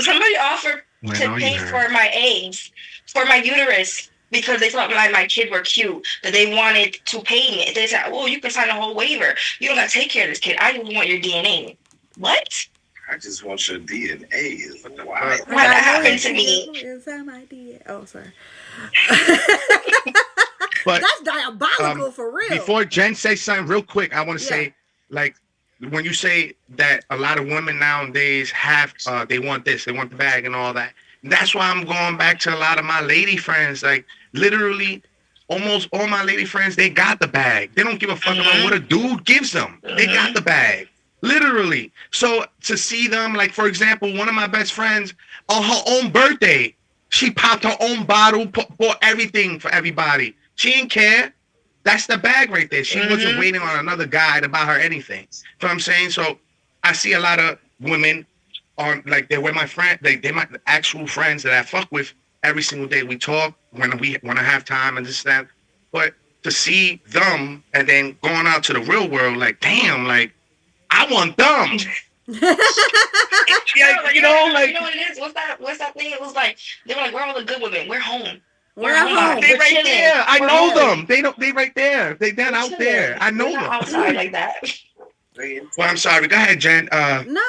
somebody offered When to are you pay her? for my eggs, for my uterus, because they thought my kids were cute, that they wanted to pay me. They said, well, you can sign a whole waiver. You don't got to take care of this kid. I just want your DNA. What? I just want your DNA. What the Why? fuck? I What got happened to loyalty me? inside my DNA. Oh, sorry. But That's diabolical for real. before Jen says something real quick, I want to Yeah. say, like, when you say that a lot of women nowadays have, they want this, they want the bag and all that. That's why I'm going back to a lot of my lady friends. Like, literally, almost all my lady friends, they got the bag. They don't give a fuck about what a dude gives them. They got the bag. Literally. So to see them, like, for example, one of my best friends on her own birthday, she popped her own bottle, bought everything for everybody. She didn't care. That's the bag right there. She wasn't waiting on another guy to buy her anything. You know what I'm saying? So I see a lot of women on, like, they're with my friend, they're my actual friends that I fuck with every single day. We talk when I have time and this and that. But to see them and then going out to the real world, like, damn, like, I want them. Yeah, Like, you know, like, you know what it is? What's that thing? It was like they were like, we're all the good women. We're home. We're at home. they We're right chilling. there. I We're know home. them. They right there. They We're out there. chilling. I know We're not them. outside like that. Well, I'm sorry. Go ahead, Jen. No.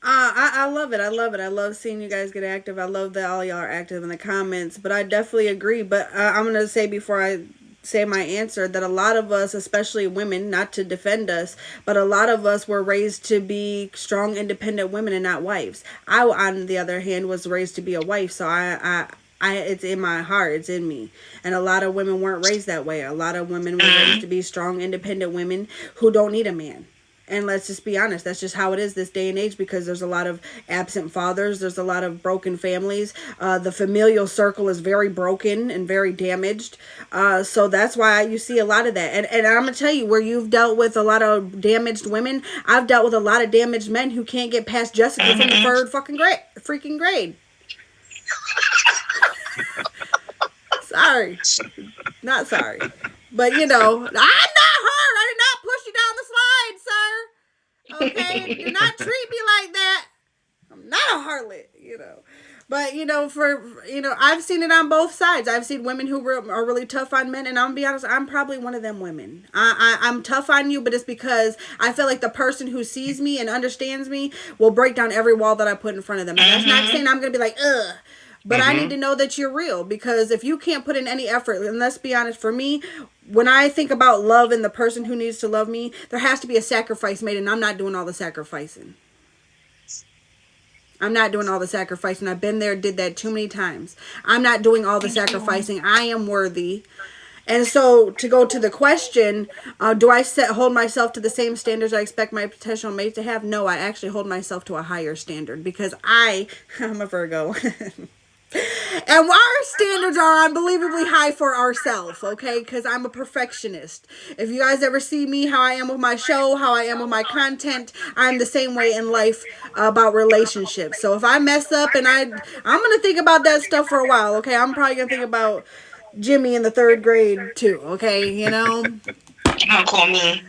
I love it. I love it. I love seeing you guys get active. I love that all y'all are active in the comments. But I definitely agree. But I'm going to say before I say my answer that a lot of us, especially women, not to defend us, but a lot of us were raised to be strong, independent women and not wives. I, on the other hand, was raised to be a wife. So it's in my heart. It's in me. And a lot of women weren't raised that way. A lot of women were raised to be strong, independent women who don't need a man. And let's just be honest, that's just how it is this day and age because there's a lot of absent fathers. There's a lot of broken families. The familial circle is very broken and very damaged. So that's why you see a lot of that. And I'm going to tell you, where you've dealt with a lot of damaged women, I've dealt with a lot of damaged men who can't get past Jessica from the third freaking grade. Sorry. Not sorry. But, I'm not her. I did not push you down the slide, sir. Okay? Do not treat me like that. I'm not a harlot, But, I've seen it on both sides. I've seen women who are really tough on men, and I'm going to be honest, I'm probably one of them women. I'm tough on you, but it's because I feel like the person who sees me and understands me will break down every wall that I put in front of them. And that's not saying I'm going to be like, ugh. But I need to know that you're real, because if you can't put in any effort, and let's be honest, for me, when I think about love and the person who needs to love me, there has to be a sacrifice made, and I'm not doing all the sacrificing. I'm not doing all the sacrificing. I've been there, did that too many times. I'm not doing all the sacrificing. I am worthy. And so to go to the question, do I hold myself to the same standards I expect my potential mate to have? No, I actually hold myself to a higher standard because I'm a Virgo. And our standards are unbelievably high for ourselves, okay? Because I'm a perfectionist. If you guys ever see me, how I am with my show, how I am with my content, I'm the same way in life about relationships. So if I mess up and I'm going to think about that stuff for a while, okay? I'm probably going to think about Jimmy in the third grade too, okay? Don't call me.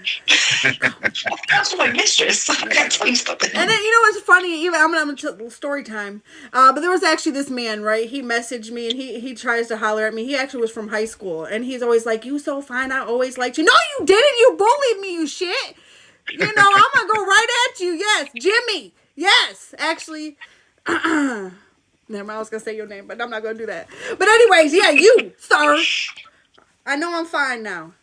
That's my mistress. I gotta tell you something. And then what's funny? Even I'm gonna story time. But there was actually this man, right? He messaged me and he tries to holler at me. He actually was from high school, and he's always like, "You so fine. I always liked you." No, you didn't. You bullied me. You shit. I'm gonna go right at you. Yes, Jimmy. Yes, actually. Never mind. I was gonna say your name, but I'm not gonna do that. But anyways, yeah, you, sir. I know I'm fine now.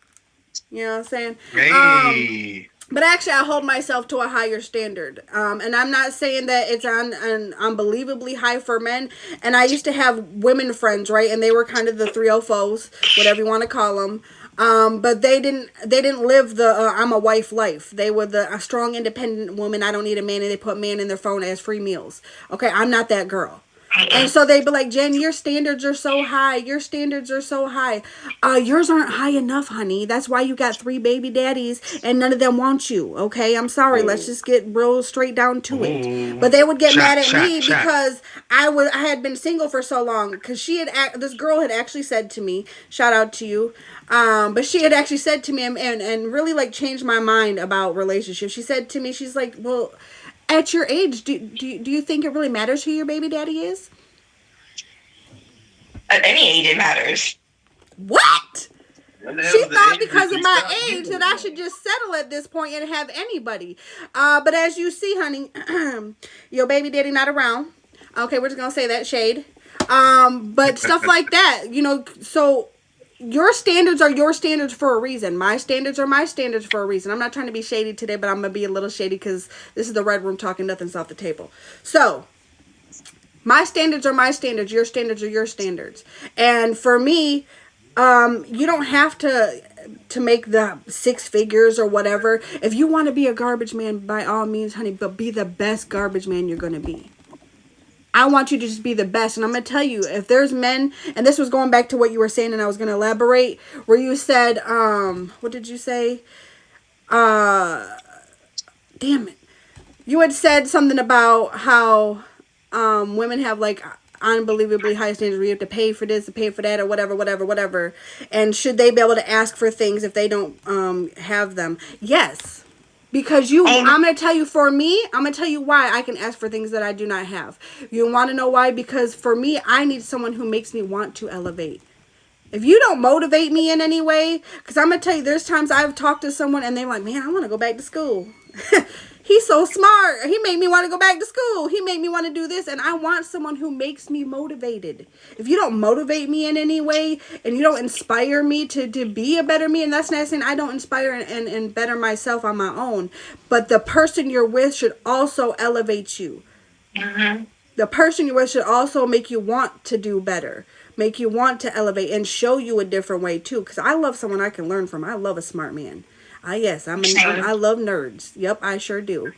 You know what I'm saying? Hey. But actually, I hold myself to a higher standard. And I'm not saying that it's on an unbelievably high for men. And I used to have women friends, right? And they were kind of the 304s, whatever you want to call them. But they didn't live the I'm a wife life. They were a strong, independent woman. I don't need a man, and they put man in their phone as free meals. Okay, I'm not that girl. And so they'd be like, Jen, your standards are so high. Your standards are so high. Yours aren't high enough, honey. That's why you got 3 baby daddies and none of them want you. Okay, I'm sorry. Let's just get real straight down to it. But they would get mad at me because I had been single for so long. Because this girl had actually said to me, shout out to you. But she had actually said to me and really like changed my mind about relationships. She said to me, she's like, well, at your age, do you think it really matters who your baby daddy is? At any age, it matters. What? She thought because of my age that I should just settle at this point and have anybody. But as you see, honey, your baby daddy not around. Okay, we're just going to say that, shade. But stuff like that, so your standards are your standards for a reason. My standards are my standards for a reason. I'm not trying to be shady today, but I'm going to be a little shady because this is the Red Room talking nothing's off the table. So, my standards are my standards. Your standards are your standards. And for me, you don't have to make the 6 figures or whatever. If you want to be a garbage man, by all means, honey, but be the best garbage man you're going to be. I want you to just be the best. And I'm going to tell you, if there's men, and this was going back to what you were saying, and I was going to elaborate, where you said, what did you say? Damn it. You had said something about how women have like unbelievably high standards where you have to pay for this, to pay for that, or whatever. And should they be able to ask for things if they don't have them? Yes. Because I'm going to tell you, for me, I'm going to tell you why I can ask for things that I do not have. You want to know why? Because for me, I need someone who makes me want to elevate. If you don't motivate me in any way, because I'm going to tell you, there's times I've talked to someone and they're like, man, I want to go back to school. He's so smart. He made me want to go back to school. He made me want to do this. And I want someone who makes me motivated. If you don't motivate me in any way and you don't inspire me to be a better me, and that's not saying I don't inspire and better myself on my own, but the person you're with should also elevate you. Mm-hmm. The person you're with should also make you want to do better, make you want to elevate and show you a different way too. Because I love someone I can learn from. I love a smart man. Yes, I love nerds. Yep, I sure do.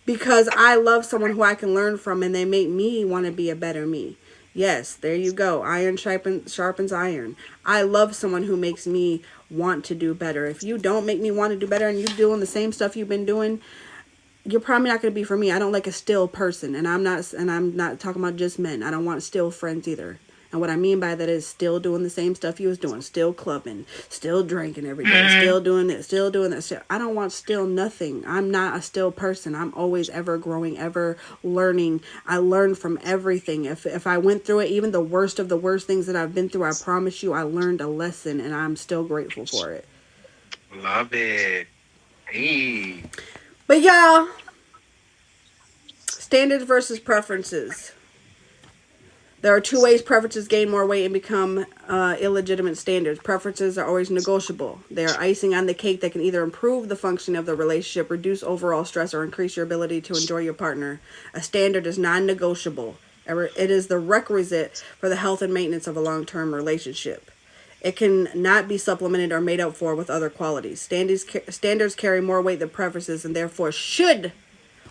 Because I love someone who I can learn from and they make me want to be a better me. Yes, there you go. Iron sharpens iron. I love someone who makes me want to do better. If you don't make me want to do better and you're doing the same stuff you've been doing, you're probably not going to be for me. I don't like a still person, and I'm not talking about just men. I don't want still friends either. And what I mean by that is still doing the same stuff you was doing, still clubbing, still drinking every day, still doing this, still doing that. I don't want still nothing. I'm not a still person. I'm always ever growing, ever learning. I learn from everything. If I went through it, even the worst of the worst things that I've been through, I promise you I learned a lesson, and I'm still grateful for it. Love it. Hey. But y'all, standards versus preferences. There are 2 ways preferences gain more weight and become illegitimate standards. Preferences are always negotiable. They are icing on the cake that can either improve the function of the relationship, reduce overall stress, or increase your ability to enjoy your partner. A standard is non-negotiable. It is the requisite for the health and maintenance of a long-term relationship. It can not be supplemented or made up for with other qualities. Standards carry more weight than preferences and therefore should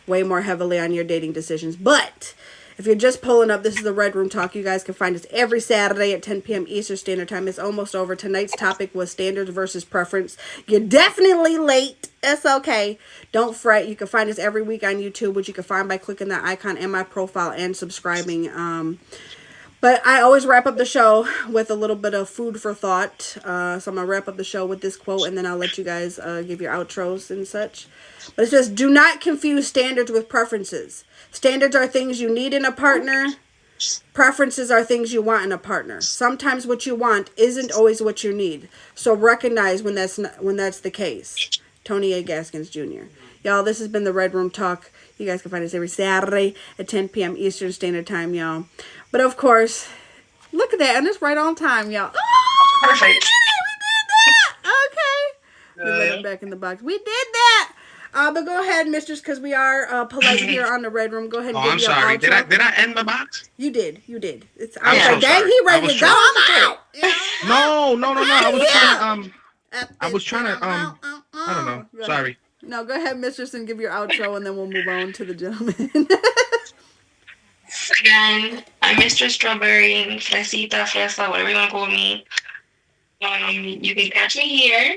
weigh more heavily on your dating decisions. But if you're just pulling up, this is the Red Room Talk. You guys can find us every Saturday at 10 p.m. Eastern Standard Time. It's almost over. Tonight's topic was standards versus preference. You're definitely late. It's okay. Don't fret. You can find us every week on YouTube, which you can find by clicking that icon in my profile and subscribing. But I always wrap up the show with a little bit of food for thought. So I'm going to wrap up the show with this quote, and then I'll let you guys give your outros and such. But it says, do not confuse standards with preferences. Standards are things you need in a partner. Preferences are things you want in a partner. Sometimes what you want isn't always what you need. So recognize when that's the case. Tony A. Gaskins Jr. Y'all, this has been the Red Room Talk. You guys can find us every Saturday at 10 p.m. Eastern Standard Time, y'all. But of course, look at that. And it's right on time, y'all. Oh, Perfect. We did that. Okay. We let it back in the box. We did that. But go ahead, mistress, because we are polite here on the Red Room. Go ahead and Oh, give I'm your sorry. outro. Did I end the box? You did. You did. It's. I I'm was so like, dang, sorry. he I ready was to go. trying. I'm out. You know? No. I was trying to At I was this trying point, to I'm out. I don't know. Go ahead. Sorry. No, go ahead, mistress, and give your outro, and then we'll move on to the gentleman. Again, I'm Mr. Strawberry, Fresita, Fresa, whatever you want to call me. You can catch me here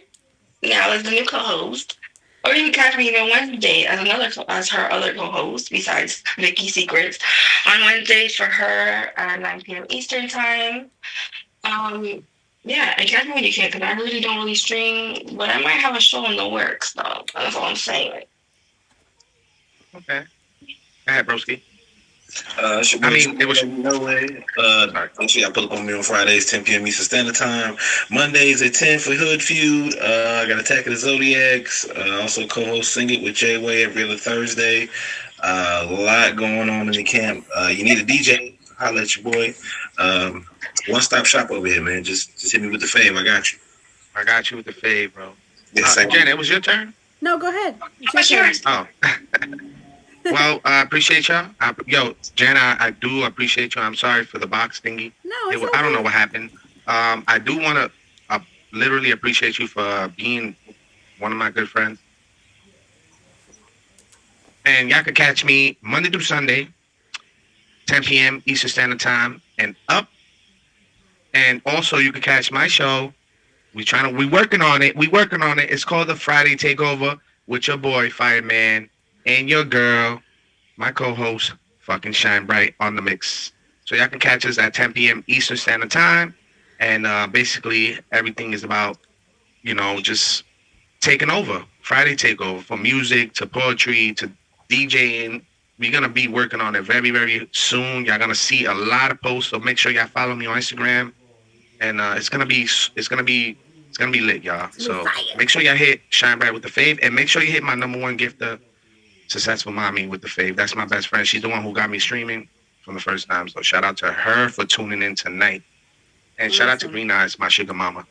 now as the new co-host, or you can catch me even Wednesday as as her other co-host besides Vicky Secrets on Wednesdays for her at 9 p.m. Eastern time. Um, yeah, and catch me when you can because I really don't really stream, but I might have a show in the works though. That's all I'm saying. Okay. Go ahead, broski. It's your I boy mean, it was. No way. Sorry. Make sure y'all pull up on me on Fridays, 10 p.m. Eastern Standard Time. Mondays at 10 for Hood Feud. I got Attack of the Zodiacs. Also co-host Sing It with Jay Way every other Thursday. A lot going on in the camp. You need a DJ? Holla at your boy. One-stop shop over here, man. Just hit me with the fave. I got you. I got you with the fade, bro. Yes, Jen, it was your turn. No, go ahead. What's yours? Oh. Well, I appreciate y'all. Yo, Jen, I do appreciate you. I'm sorry for the box thingy. No, it's okay. I don't know what happened. I do want to literally appreciate you for being one of my good friends. And y'all can catch me Monday through Sunday, 10 p.m. Eastern Standard Time and up. And also, you can catch my show. We working on it. It's called the Friday Takeover with your boy Fireman and your girl, my co-host, fucking Shine Bright on the mix. So y'all can catch us at 10 p.m. Eastern Standard Time, and basically everything is about just taking over. Friday Takeover, from music to poetry to DJing. We're gonna be working on it very very soon. Y'all gonna see a lot of posts. So make sure y'all follow me on Instagram, and it's gonna be lit, y'all. So make sure y'all hit Shine Bright with the fave, and make sure you hit my number one gifter, Successful Mommy, with the fave. That's my best friend. She's the one who got me streaming from the first time. So shout out to her for tuning in tonight, and shout out to Green Eyes, my sugar mama.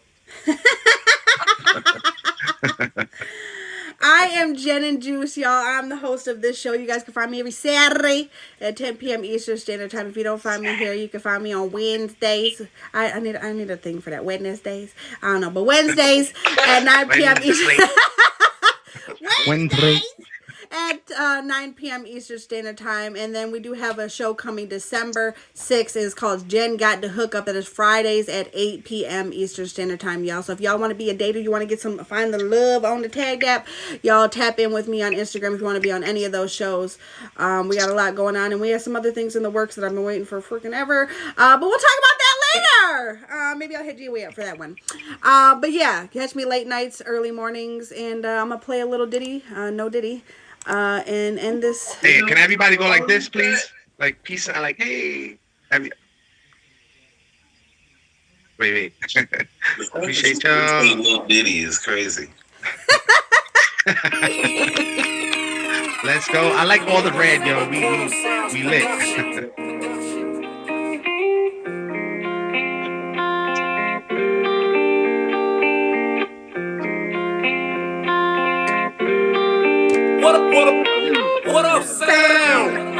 I am Jen and Juice, y'all. I'm the host of this show. You guys can find me every Saturday at 10 p.m. Eastern Standard Time. If you don't find me here, you can find me on Wednesdays. I need a thing for that. Wednesdays. I don't know, but Wednesdays at 9 p.m. Eastern. Wednesdays at 9 p.m. Eastern Standard Time. And then we do have a show coming December 6th. It's called Jen Got the Hookup. That is Fridays at 8 p.m. Eastern Standard Time, y'all. So if y'all want to be a dater, you want to find the love on the Tag app, y'all tap in with me on Instagram if you want to be on any of those shows. We got a lot going on, and we have some other things in the works that I've been waiting for freaking ever. But we'll talk about that later. Maybe I'll hit you way up for that one. But yeah, catch me late nights, early mornings, and I'm going to play a little ditty, no ditty. And end this. Hey, can everybody go like this, please? Like peace and like, hey. Wait. Appreciate y'all. Little Diddy is crazy. Let's go. I like all the red, yo. We lit. What up, sound?